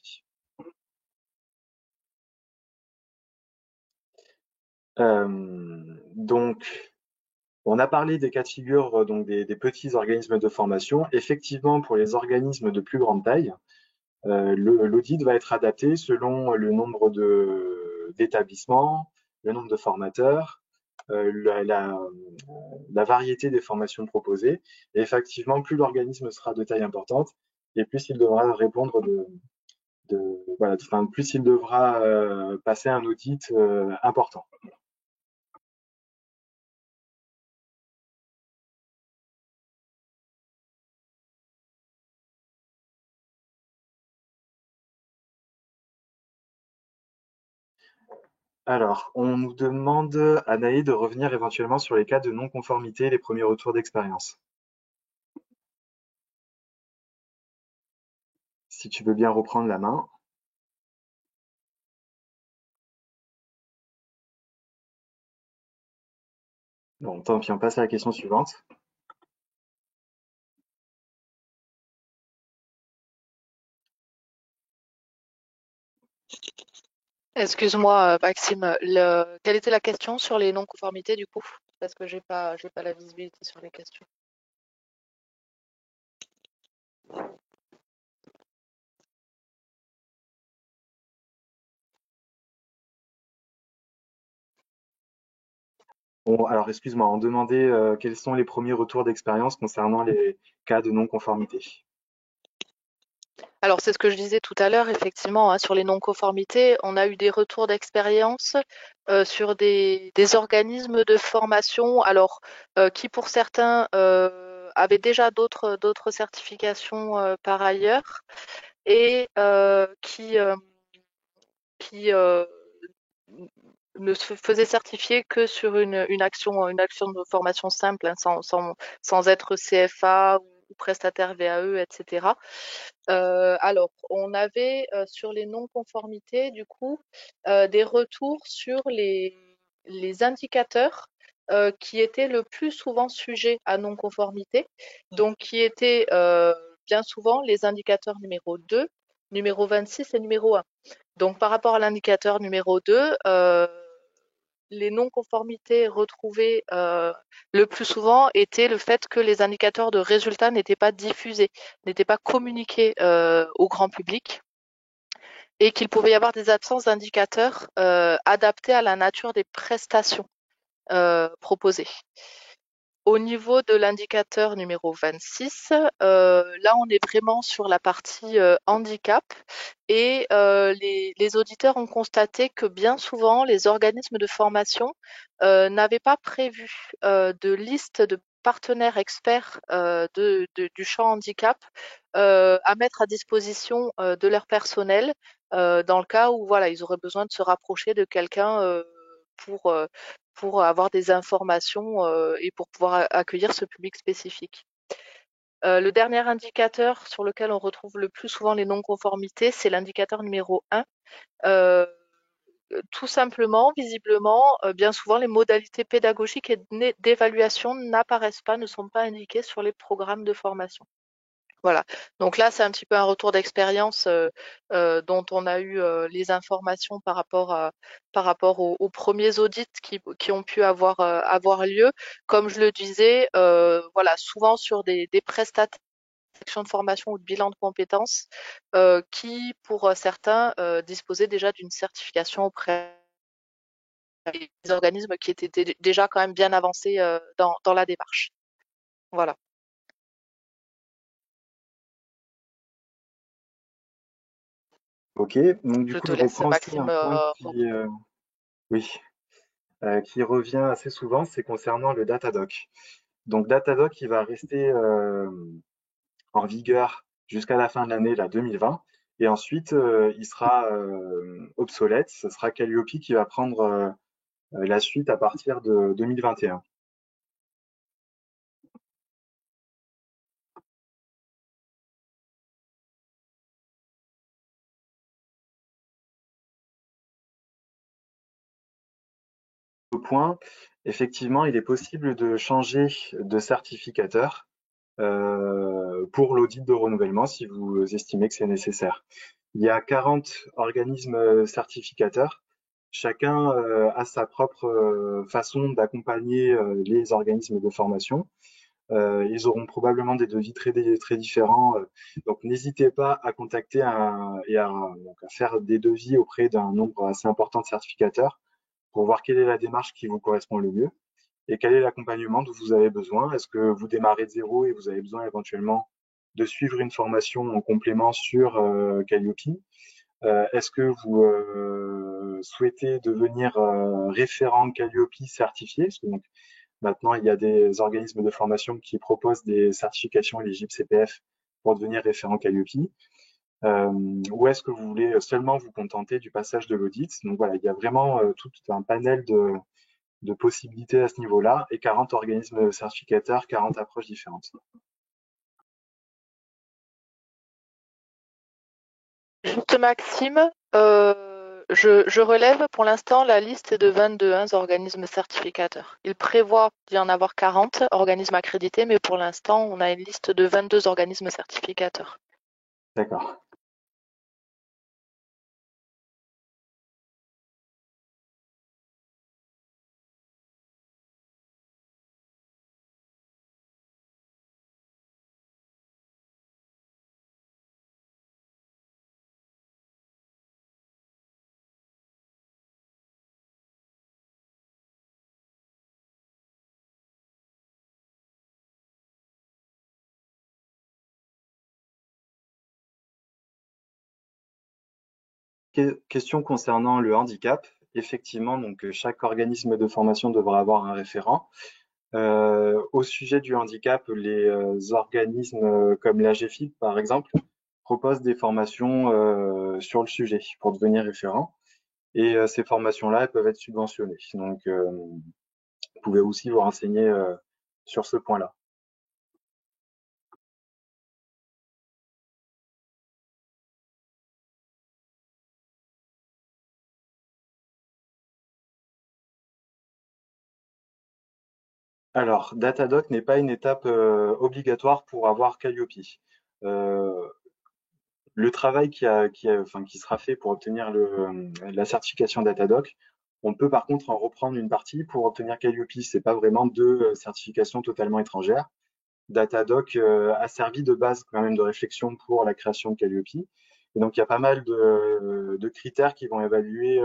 Donc, on a parlé des cas de figure des petits organismes de formation. Effectivement, pour les organismes de plus grande taille, l'audit va être adapté selon le nombre d'établissements, le nombre de formateurs, la variété des formations proposées. Et effectivement, plus l'organisme sera de taille importante, et plus il devra répondre voilà, enfin, plus il devra passer un audit important. Alors, on nous demande, Anaïs, de revenir éventuellement sur les cas de non-conformité et les premiers retours d'expérience. Si tu veux bien reprendre la main. Bon, tant pis, on passe à la question suivante. Excuse-moi, Maxime, quelle était la question sur les non-conformités du coup? Parce que j'ai pas la visibilité sur les questions. Alors, excuse-moi, on demandait quels sont les premiers retours d'expérience concernant les cas de non-conformité. Alors, c'est ce que je disais tout à l'heure, effectivement, hein, sur les non-conformités, on a eu des retours d'expérience sur des organismes de formation, alors qui pour certains avaient déjà d'autres certifications par ailleurs et qui ne se faisait certifier que sur une action de formation simple, hein, sans être CFA ou prestataire VAE, etc. Alors, on avait sur les non-conformités, du coup, des retours sur les indicateurs qui étaient le plus souvent sujets à non-conformité, donc qui étaient bien souvent les indicateurs numéro 2, numéro 26 et numéro 1. Donc par rapport à l'indicateur numéro 2, les non-conformités retrouvées le plus souvent étaient le fait que les indicateurs de résultats n'étaient pas diffusés, n'étaient pas communiqués au grand public et qu'il pouvait y avoir des absences d'indicateurs adaptés à la nature des prestations proposées. Au niveau de l'indicateur numéro 26, là, on est vraiment sur la partie handicap et les auditeurs ont constaté que bien souvent, les organismes de formation n'avaient pas prévu de liste de partenaires experts du champ handicap à mettre à disposition de leur personnel dans le cas où voilà, ils auraient besoin de se rapprocher de quelqu'un pour pour avoir des informations et pour pouvoir accueillir ce public spécifique. Le dernier indicateur sur lequel on retrouve le plus souvent les non-conformités, c'est l'indicateur numéro 1. Euh, Tout simplement, visiblement, bien souvent, les modalités pédagogiques et d'évaluation n'apparaissent pas, ne sont pas indiquées sur les programmes de formation. Voilà. Donc là, c'est un petit peu un retour d'expérience dont on a eu les informations par rapport aux premiers audits qui ont pu avoir lieu. Comme je le disais, voilà, souvent sur des prestataires de formation ou de bilan de compétences qui, pour certains, disposaient déjà d'une certification auprès des organismes qui étaient déjà quand même bien avancés dans la démarche. Voilà. Ok, donc du Je coup, te je laisse, reprends aussi Maxime. un point oui, qui revient assez souvent, c'est concernant le Datadoc. Donc Datadoc, il va rester en vigueur jusqu'à la fin de l'année là, 2020, et ensuite il sera obsolète. Ce sera Calliope qui va prendre la suite à partir de 2021. Au point, effectivement, il est possible de changer de certificateur pour l'audit de renouvellement si vous estimez que c'est nécessaire. Il y a 40 organismes certificateurs. Chacun a sa propre façon d'accompagner les organismes de formation. Ils auront probablement des devis très différents. Donc n'hésitez pas à contacter donc à faire des devis auprès d'un nombre assez important de certificateurs pour voir quelle est la démarche qui vous correspond le mieux et quel est l'accompagnement dont vous avez besoin. Est-ce que vous démarrez de zéro et vous avez besoin éventuellement de suivre une formation en complément sur Calliope? Est-ce que vous souhaitez devenir référent Calliope certifié? Parce que donc, maintenant, il y a des organismes de formation qui proposent des certifications éligibles CPF pour devenir référent Calliope. Ou est-ce que vous voulez seulement vous contenter du passage de l'audit? Donc voilà, il y a vraiment tout un panel de possibilités à ce niveau-là et 40 organismes certificateurs, 40 approches différentes. Juste Maxime, je relève pour l'instant la liste de 22 organismes certificateurs. Il prévoit d'y en avoir 40 organismes accrédités, mais pour l'instant, on a une liste de 22 organismes certificateurs. D'accord. Question concernant le handicap. Effectivement, donc chaque organisme de formation devra avoir un référent. Au sujet du handicap, les organismes comme l'AGFIP, par exemple, proposent des formations sur le sujet pour devenir référent. Et ces formations-là, elles peuvent être subventionnées. Donc, vous pouvez aussi vous renseigner sur ce point-là. Alors, Datadoc n'est pas une étape obligatoire pour avoir Calliope. Euh, le travail enfin, qui sera fait pour obtenir la certification Datadoc, on peut par contre en reprendre une partie pour obtenir Calliope. C'est pas vraiment deux certifications totalement étrangères. Datadoc a servi de base quand même de réflexion pour la création de Calliope. Et donc il y a pas mal de critères qui vont évaluer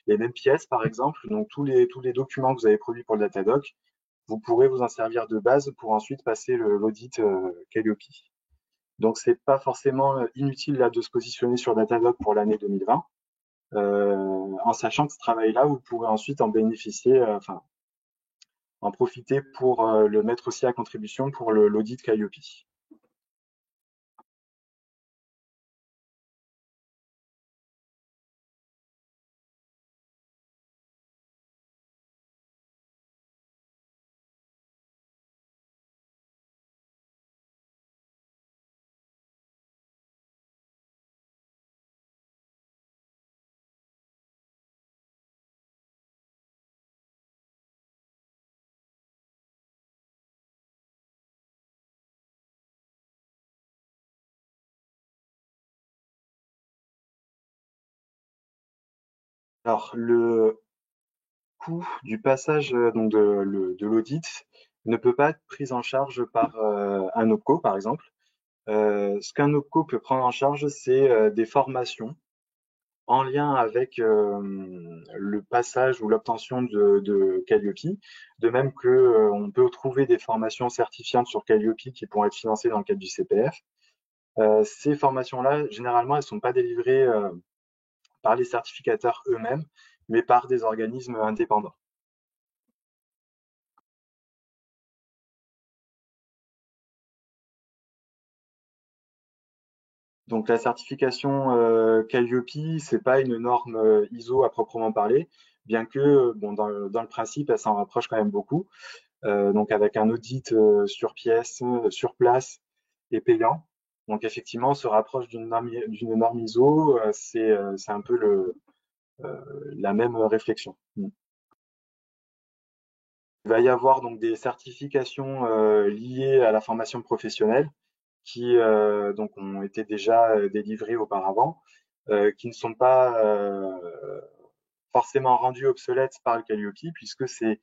les mêmes pièces, par exemple. Donc tous les documents que vous avez produits pour le Datadoc, vous pourrez vous en servir de base pour ensuite passer l'audit Calliope. Donc c'est pas forcément inutile là de se positionner sur Datadog pour l'année 2020, en sachant que ce travail-là, vous pourrez ensuite en bénéficier, enfin en profiter pour le mettre aussi à contribution pour l'audit Calliope. Alors le coût du passage donc de l'audit ne peut pas être pris en charge par un OPCO, par exemple. Ce qu'un OPCO peut prendre en charge, c'est des formations en lien avec le passage ou l'obtention de Calliope, de même que on peut trouver des formations certifiantes sur Calliope qui pourront être financées dans le cadre du CPF. Ces formations-là, généralement, elles sont pas délivrées par les certificateurs eux-mêmes, mais par des organismes indépendants. Donc la certification Calliope, c'est pas une norme ISO à proprement parler, bien que bon, dans le principe, elle s'en rapproche quand même beaucoup. Donc avec un audit sur pièce, sur place et payant. Donc effectivement, on se rapproche d'une norme ISO, c'est un peu la même réflexion. Il va y avoir donc des certifications liées à la formation professionnelle qui donc ont été déjà délivrées auparavant, qui ne sont pas forcément rendues obsolètes par le Calliope, puisque ces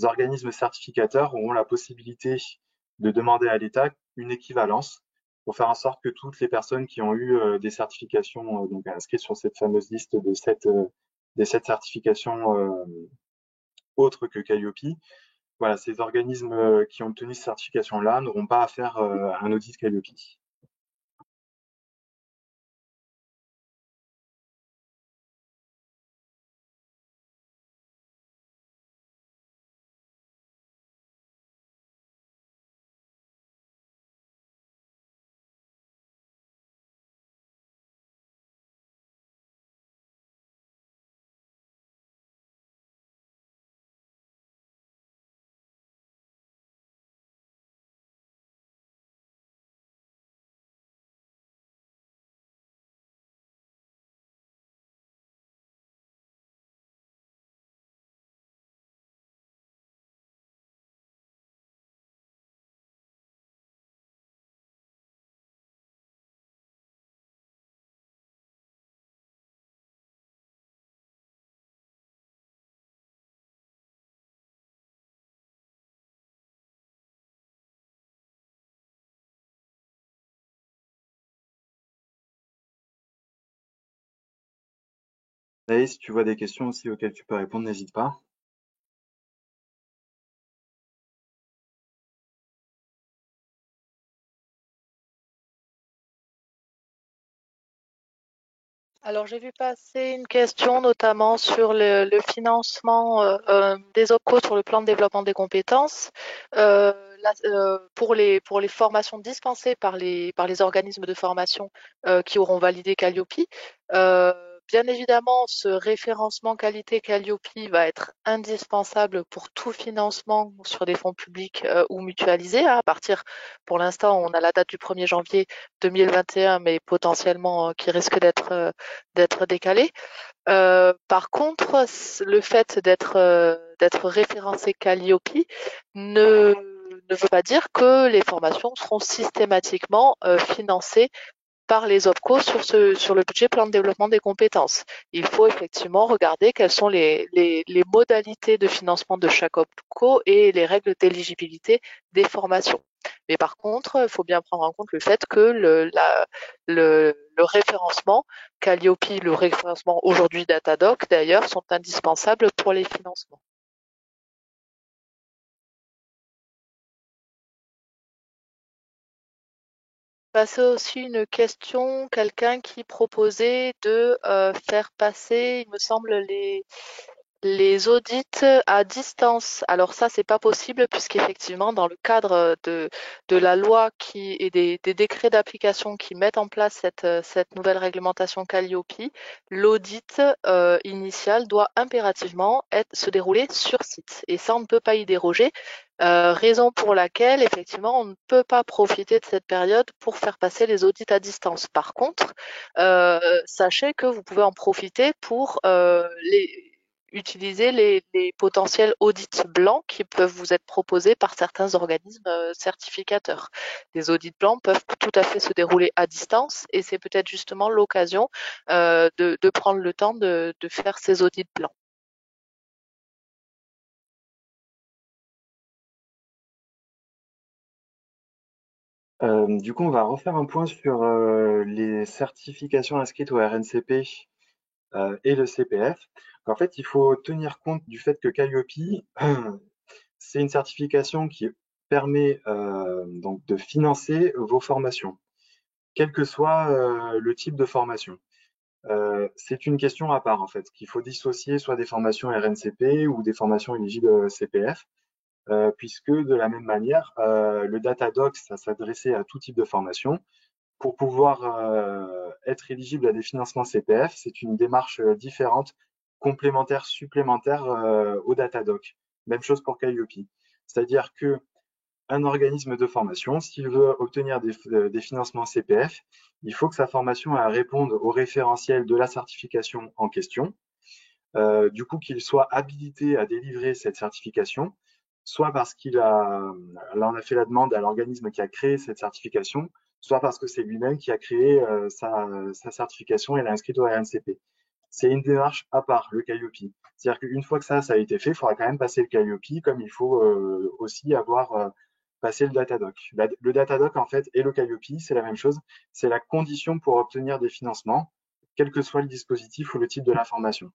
organismes certificateurs auront la possibilité de demander à l'État une équivalence pour faire en sorte que toutes les personnes qui ont eu des certifications donc inscrites sur cette fameuse liste des 7 certifications autres que Calliope, voilà, ces organismes qui ont obtenu cette certification-là n'auront pas à faire un audit Calliope. Et si tu vois des questions aussi auxquelles tu peux répondre, n'hésite pas. Alors, j'ai vu passer une question notamment sur le financement des OPCO sur le plan de développement des compétences. Pour les formations dispensées par les organismes de formation qui auront validé Calliope. Euh, Bien évidemment, ce référencement qualité Calliope va être indispensable pour tout financement sur des fonds publics ou mutualisés, hein. Pour l'instant, on a la date du 1er janvier 2021, mais potentiellement qui risque d'être décalé. Par contre, le fait d'être référencé Calliope ne, ne veut pas dire que les formations seront systématiquement financées par les OPCO sur le budget plan de développement des compétences. Il faut effectivement regarder quelles sont les modalités de financement de chaque OPCO et les règles d'éligibilité des formations. Mais par contre, il faut bien prendre en compte le fait que le référencement Calliope, le référencement aujourd'hui Datadoc d'ailleurs, sont indispensables pour les financements. Passer aussi une question, quelqu'un qui proposait de faire passer, il me semble, les audits à distance. Alors ça, c'est pas possible puisqu'effectivement, dans le cadre de la loi qui et des décrets d'application qui mettent en place cette nouvelle réglementation Calliope, l'audit initial doit impérativement se dérouler sur site. Et ça, on ne peut pas y déroger. Raison pour laquelle, effectivement, on ne peut pas profiter de cette période pour faire passer les audits à distance. Par contre, sachez que vous pouvez en profiter pour utiliser les potentiels audits blancs qui peuvent vous être proposés par certains organismes certificateurs. Les audits blancs peuvent tout à fait se dérouler à distance et c'est peut-être justement l'occasion de prendre le temps de faire ces audits blancs. Du coup, on va refaire un point sur les certifications inscrites au RNCP et le CPF. En fait, il faut tenir compte du fait que Calliope, c'est une certification qui permet donc de financer vos formations, quel que soit le type de formation. C'est une question à part en fait, qu'il faut dissocier soit des formations RNCP ou des formations éligibles CPF, puisque de la même manière, le Datadoc, ça s'adressait à tout type de formation. Pour pouvoir être éligible à des financements CPF, c'est une démarche différente, complémentaire, supplémentaire au Datadoc. Même chose pour Calliope. C'est-à-dire que un organisme de formation, s'il veut obtenir des financements CPF, il faut que sa formation réponde au référentiel de la certification en question, du coup qu'il soit habilité à délivrer cette certification, soit parce en a fait la demande à l'organisme qui a créé cette certification, soit parce que c'est lui-même qui a créé sa certification et l'a inscrite au RNCP. C'est une démarche à part, le Calliope. C'est-à-dire qu'une fois que ça a été fait, il faudra quand même passer le Calliope, comme il faut aussi avoir passé le Datadoc. Le Datadoc, en fait, et le Calliope, c'est la même chose. C'est la condition pour obtenir des financements, quel que soit le dispositif ou le type de l'information.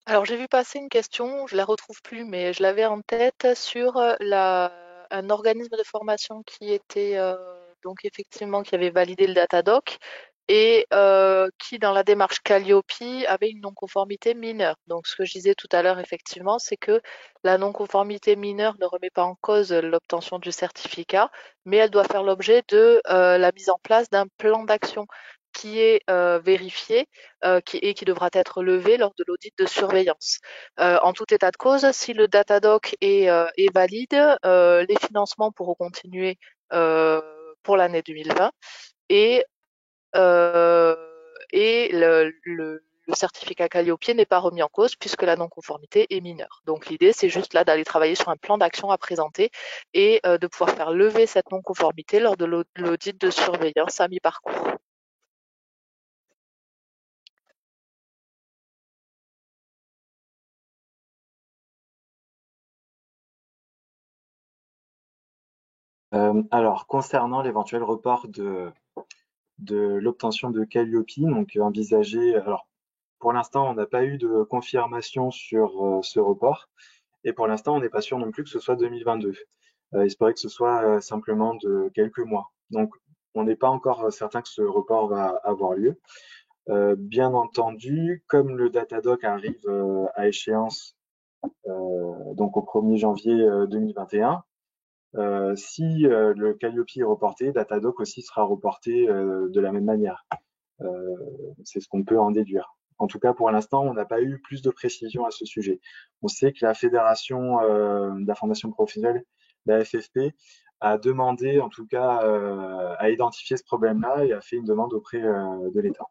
Alors j'ai vu passer une question, je la retrouve plus, mais je l'avais en tête sur un organisme de formation qui était donc effectivement qui avait validé le Datadoc et qui dans la démarche Calliope avait une non-conformité mineure. Donc ce que je disais tout à l'heure effectivement, c'est que la non-conformité mineure ne remet pas en cause l'obtention du certificat, mais elle doit faire l'objet de la mise en place d'un plan d'action qui est vérifié et qui devra être levé lors de l'audit de surveillance. En tout état de cause, si le Datadoc est valide, les financements pourront continuer pour l'année 2020 et, euh, et le certificat Calliope n'est pas remis en cause puisque la non-conformité est mineure. Donc l'idée, c'est juste là d'aller travailler sur un plan d'action à présenter et de pouvoir faire lever cette non-conformité lors de l'audit de surveillance à mi-parcours. Alors, concernant l'éventuel report de l'obtention de Calliope, donc envisagé, alors pour l'instant, on n'a pas eu de confirmation sur ce report, et pour l'instant, on n'est pas sûr non plus que ce soit 2022. Il se pourrait que ce soit simplement de quelques mois. Donc, on n'est pas encore certain que ce report va avoir lieu. Bien entendu, comme le Datadoc arrive à échéance donc au 1er janvier 2021, si le Calliope est reporté, Datadoc aussi sera reporté de la même manière. Euh, c'est ce qu'on peut en déduire. En tout cas, pour l'instant, on n'a pas eu plus de précision à ce sujet. On sait que la Fédération de la formation professionnelle, la FFP, a demandé, en tout cas, à identifier ce problème-là et a fait une demande auprès de l'État.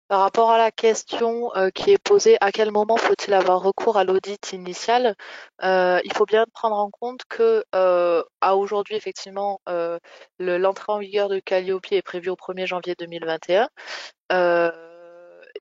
Par rapport à la question qui est posée, à quel moment faut-il avoir recours à l'audit initial? Il faut bien prendre en compte que à aujourd'hui, effectivement, l'entrée en vigueur de Calliope est prévue au 1er janvier 2021.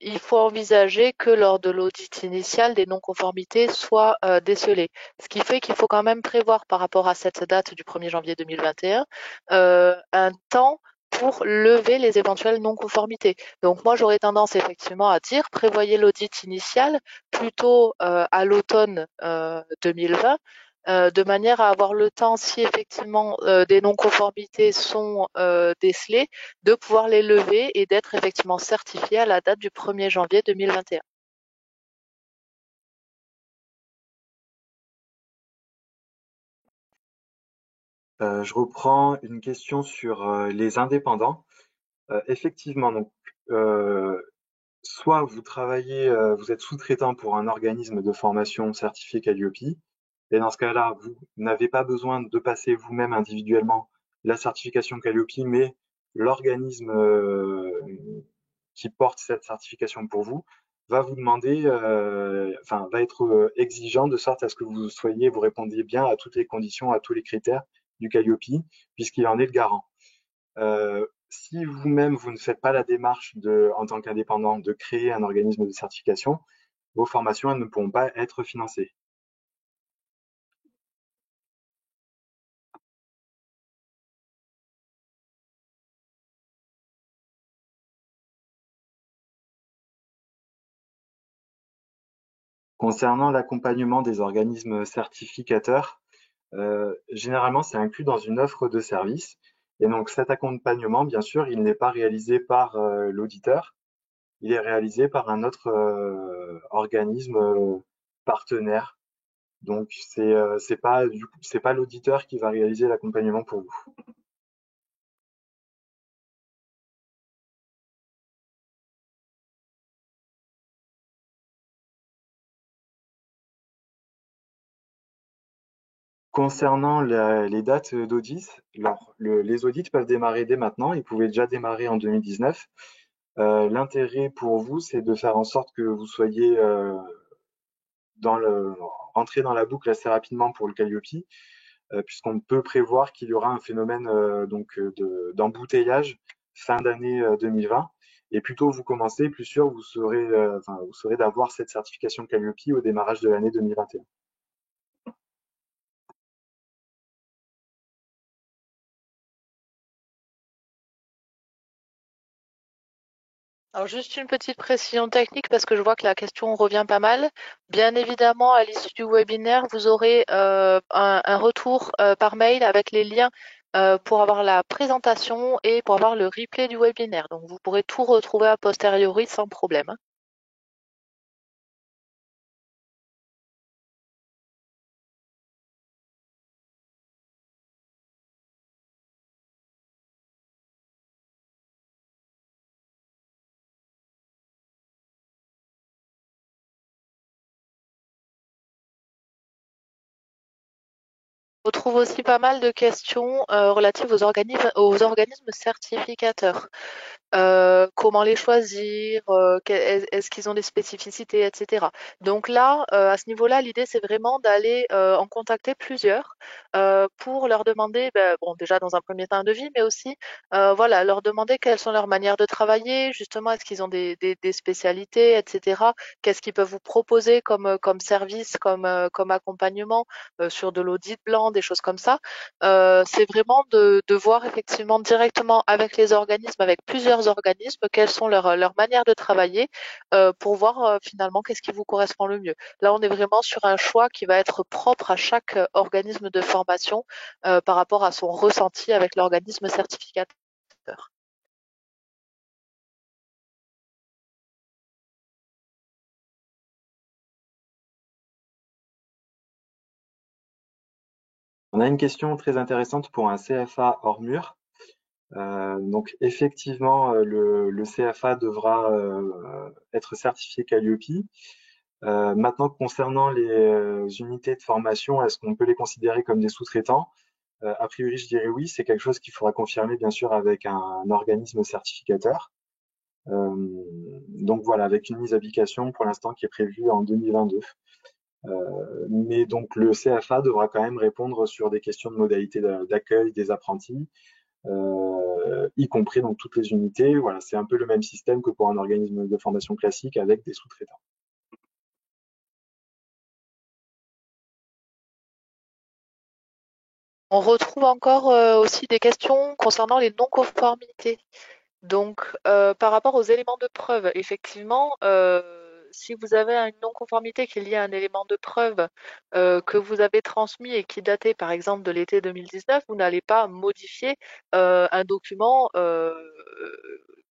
Il faut envisager que lors de l'audit initial, des non-conformités soient décelées. Ce qui fait qu'il faut quand même prévoir par rapport à cette date du 1er janvier 2021 un temps pour lever les éventuelles non-conformités. Donc moi, j'aurais tendance effectivement à dire prévoyez l'audit initial plutôt à l'automne 2020 de manière à avoir le temps, si effectivement des non-conformités sont décelées, de pouvoir les lever et d'être effectivement certifié à la date du 1er janvier 2021. Je reprends une question sur les indépendants. Effectivement, donc, euh, soit vous travaillez, vous êtes sous-traitant pour un organisme de formation certifié Calliope, et dans ce cas-là, vous n'avez pas besoin de passer vous-même individuellement la certification Calliope, mais l'organisme qui porte cette certification pour vous va vous demander, enfin, va être exigeant de sorte à ce que vous répondiez bien à toutes les conditions, à tous les critères du Calliope, puisqu'il en est le garant. Si vous-même, vous ne faites pas la démarche en tant qu'indépendant de créer un organisme de certification, vos formations elles ne pourront pas être financées. Concernant l'accompagnement des organismes certificateurs, généralement, c'est inclus dans une offre de service. Et donc, cet accompagnement, bien sûr, il n'est pas réalisé par l'auditeur, il est réalisé par un autre organisme partenaire. Donc, c'est pas l'auditeur qui va réaliser l'accompagnement pour vous. Concernant les dates d'audit, alors, les audits peuvent démarrer dès maintenant. Ils pouvaient déjà démarrer en 2019. L'intérêt pour vous, c'est de faire en sorte que vous soyez dans le, rentré dans la boucle assez rapidement pour le Calliope, puisqu'on peut prévoir qu'il y aura un phénomène d'embouteillage fin d'année 2020. Et plus tôt vous commencez, plus sûr vous serez d'avoir cette certification Calliope au démarrage de l'année 2021. Alors juste une petite précision technique parce que je vois que la question revient pas mal. Bien évidemment, à l'issue du webinaire, vous aurez un retour par mail avec les liens pour avoir la présentation et pour avoir le replay du webinaire. Donc vous pourrez tout retrouver a posteriori sans problème, hein. On retrouve aussi pas mal de questions relatives aux organismes certificateurs. Comment les choisir, est-ce qu'ils ont des spécificités, etc. Donc là, à ce niveau-là, l'idée c'est vraiment d'aller en contacter plusieurs pour leur demander, ben, bon déjà dans un premier temps un devis, mais aussi voilà leur demander quelles sont leurs manières de travailler, justement est-ce qu'ils ont des spécialités, etc. Qu'est-ce qu'ils peuvent vous proposer comme service, comme accompagnement sur de l'audit blanc, des choses comme ça. C'est vraiment de voir effectivement directement avec les organismes, avec plusieurs plusieurs organismes, quelles sont leurs manières de travailler, pour voir finalement qu'est-ce qui vous correspond le mieux. Là, on est vraiment sur un choix qui va être propre à chaque organisme de formation par rapport à son ressenti avec l'organisme certificateur. On a une question très intéressante pour un CFA hors mur. Donc effectivement, le CFA devra être certifié Calliope. Maintenant, concernant les unités de formation, est-ce qu'on peut les considérer comme des sous-traitants? A priori, je dirais oui. C'est quelque chose qu'il faudra confirmer, bien sûr, avec un organisme certificateur. Euh, donc voilà, avec une mise à application pour l'instant qui est prévue en 2022. Mais donc le CFA devra quand même répondre sur des questions de modalité d'accueil des apprentis, y compris donc toutes les unités. Voilà, c'est un peu le même système que pour un organisme de formation classique avec des sous-traitants. On retrouve encore aussi des questions concernant les non-conformités. Donc, par rapport aux éléments de preuve, effectivement, si vous avez une non-conformité qui est liée à un élément de preuve que vous avez transmis et qui datait par exemple de l'été 2019, vous n'allez pas modifier un document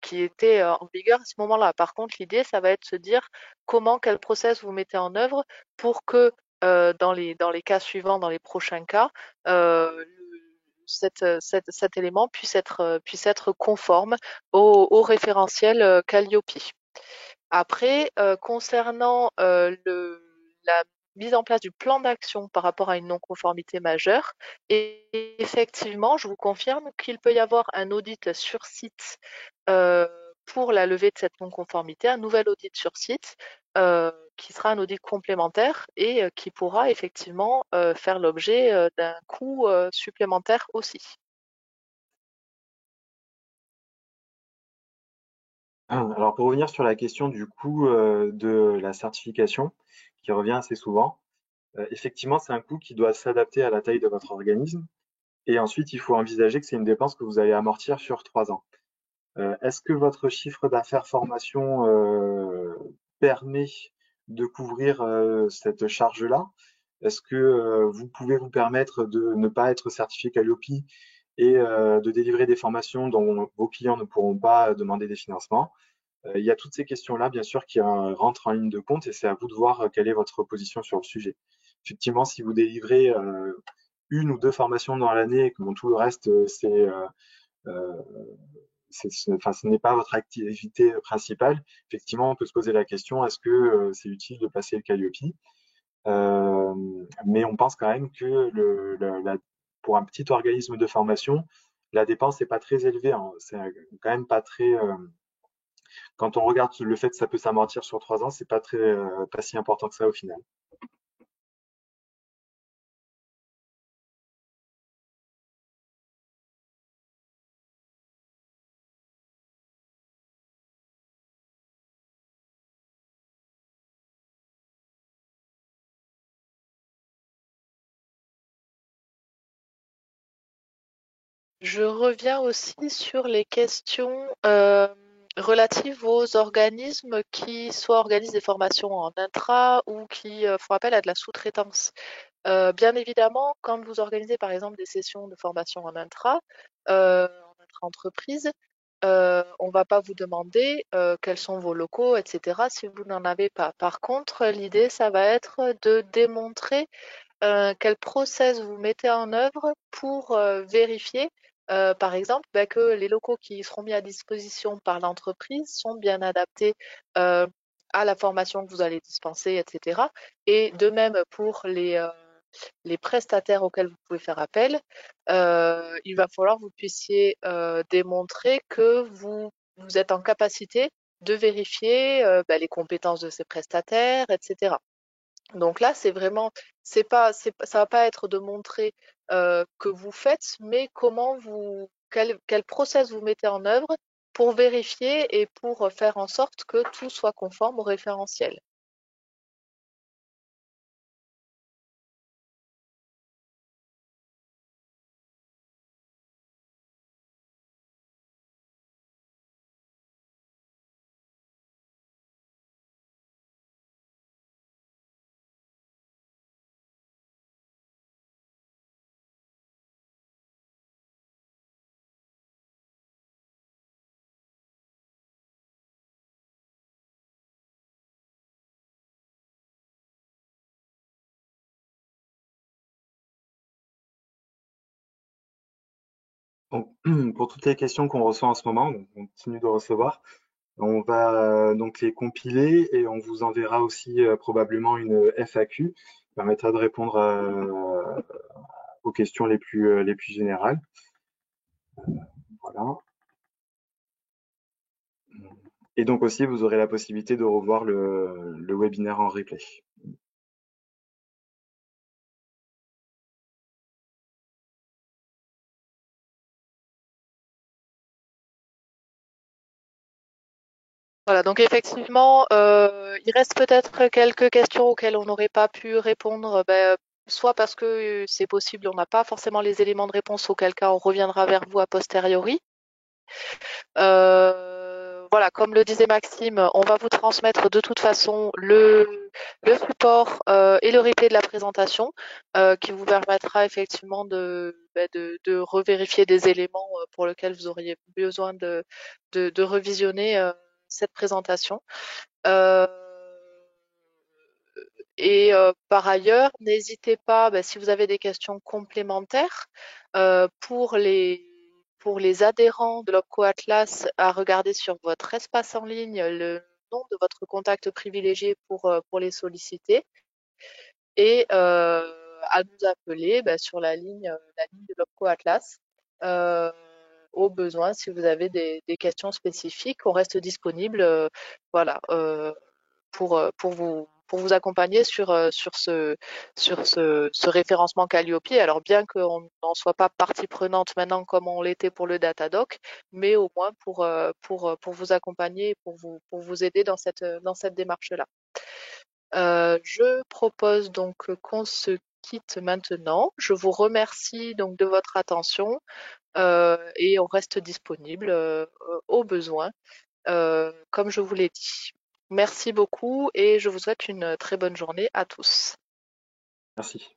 qui était en vigueur à ce moment-là. Par contre, l'idée, ça va être de se dire comment, quel process vous mettez en œuvre pour que dans les cas suivants, dans les prochains cas, cet élément puisse être conforme au référentiel Calliope. Après, concernant la mise en place du plan d'action par rapport à une non-conformité majeure, et effectivement, je vous confirme qu'il peut y avoir un audit sur site euh, pour la levée de cette non-conformité, un nouvel audit sur site qui sera un audit complémentaire et qui pourra effectivement faire l'objet d'un coût supplémentaire aussi. Alors pour revenir sur la question du coût de la certification, qui revient assez souvent, effectivement c'est un coût qui doit s'adapter à la taille de votre organisme. Et ensuite, il faut envisager que c'est une dépense que vous allez amortir sur 3 ans. Est-ce que votre chiffre d'affaires formation permet de couvrir cette charge-là? Est-ce que vous pouvez vous permettre de ne pas être certifié Calliope et de délivrer des formations dont vos clients ne pourront pas demander des financements? Il y a toutes ces questions-là, bien sûr, qui rentrent en ligne de compte et c'est à vous de voir quelle est votre position sur le sujet. Effectivement, si vous délivrez une ou deux formations dans l'année et que bon, tout le reste, euh, enfin, ce n'est pas votre activité principale, effectivement, on peut se poser la question, est-ce que c'est utile de passer le Calliope? Euh, mais on pense quand même que pour un petit organisme de formation, la dépense n'est pas très élevée, hein. C'est quand même pas très. Quand on regarde le fait que ça peut s'amortir sur 3 ans, c'est pas très, pas si important que ça au final. Je reviens aussi sur les questions relatives aux organismes qui soit organisent des formations en intra ou qui font appel à de la sous-traitance. Bien évidemment, quand vous organisez par exemple des sessions de formation en intra-entreprise, on ne va pas vous demander quels sont vos locaux, etc. si vous n'en avez pas. Par contre, l'idée, ça va être de démontrer quel process vous mettez en œuvre pour vérifier, par exemple, que les locaux qui seront mis à disposition par l'entreprise sont bien adaptés à la formation que vous allez dispenser, etc. Et de même pour les prestataires auxquels vous pouvez faire appel, il va falloir que vous puissiez démontrer que vous êtes en capacité de vérifier les compétences de ces prestataires, etc. Donc là, c'est vraiment, ça va pas être de montrer que vous faites, mais quel process vous mettez en œuvre pour vérifier et pour faire en sorte que tout soit conforme au référentiel. Donc, pour toutes les questions qu'on reçoit en ce moment, donc on continue de recevoir, on va donc les compiler et on vous enverra aussi probablement une FAQ qui permettra de répondre aux questions les plus générales. Voilà. Et donc aussi, vous aurez la possibilité de revoir le webinaire en replay. Voilà, donc effectivement, il reste peut-être quelques questions auxquelles on n'aurait pas pu répondre, soit parce que c'est possible, on n'a pas forcément les éléments de réponse, auquel cas on reviendra vers vous a posteriori. Voilà, comme le disait Maxime, on va vous transmettre de toute façon le support et le replay de la présentation qui vous permettra effectivement de revérifier des éléments pour lesquels vous auriez besoin de revisionner cette présentation. Euh, par ailleurs, n'hésitez pas, si vous avez des questions complémentaires, euh, pour les, pour les adhérents de l'Opco Atlas, à regarder sur votre espace en ligne le nom de votre contact privilégié pour les solliciter et à nous appeler sur la ligne de l'Opco Atlas euh, au besoin si vous avez des questions spécifiques. On reste disponible. Voilà. Pour vous accompagner sur ce référencement Calliope. Alors bien qu'on n'en soit pas partie prenante maintenant comme on l'était pour le Datadoc, mais au moins pour vous accompagner, pour vous aider dans cette démarche-là. Je propose donc qu'on se quitte maintenant. Je vous remercie donc de votre attention et on reste disponible au besoin comme je vous l'ai dit. Merci beaucoup et je vous souhaite une très bonne journée à tous. Merci.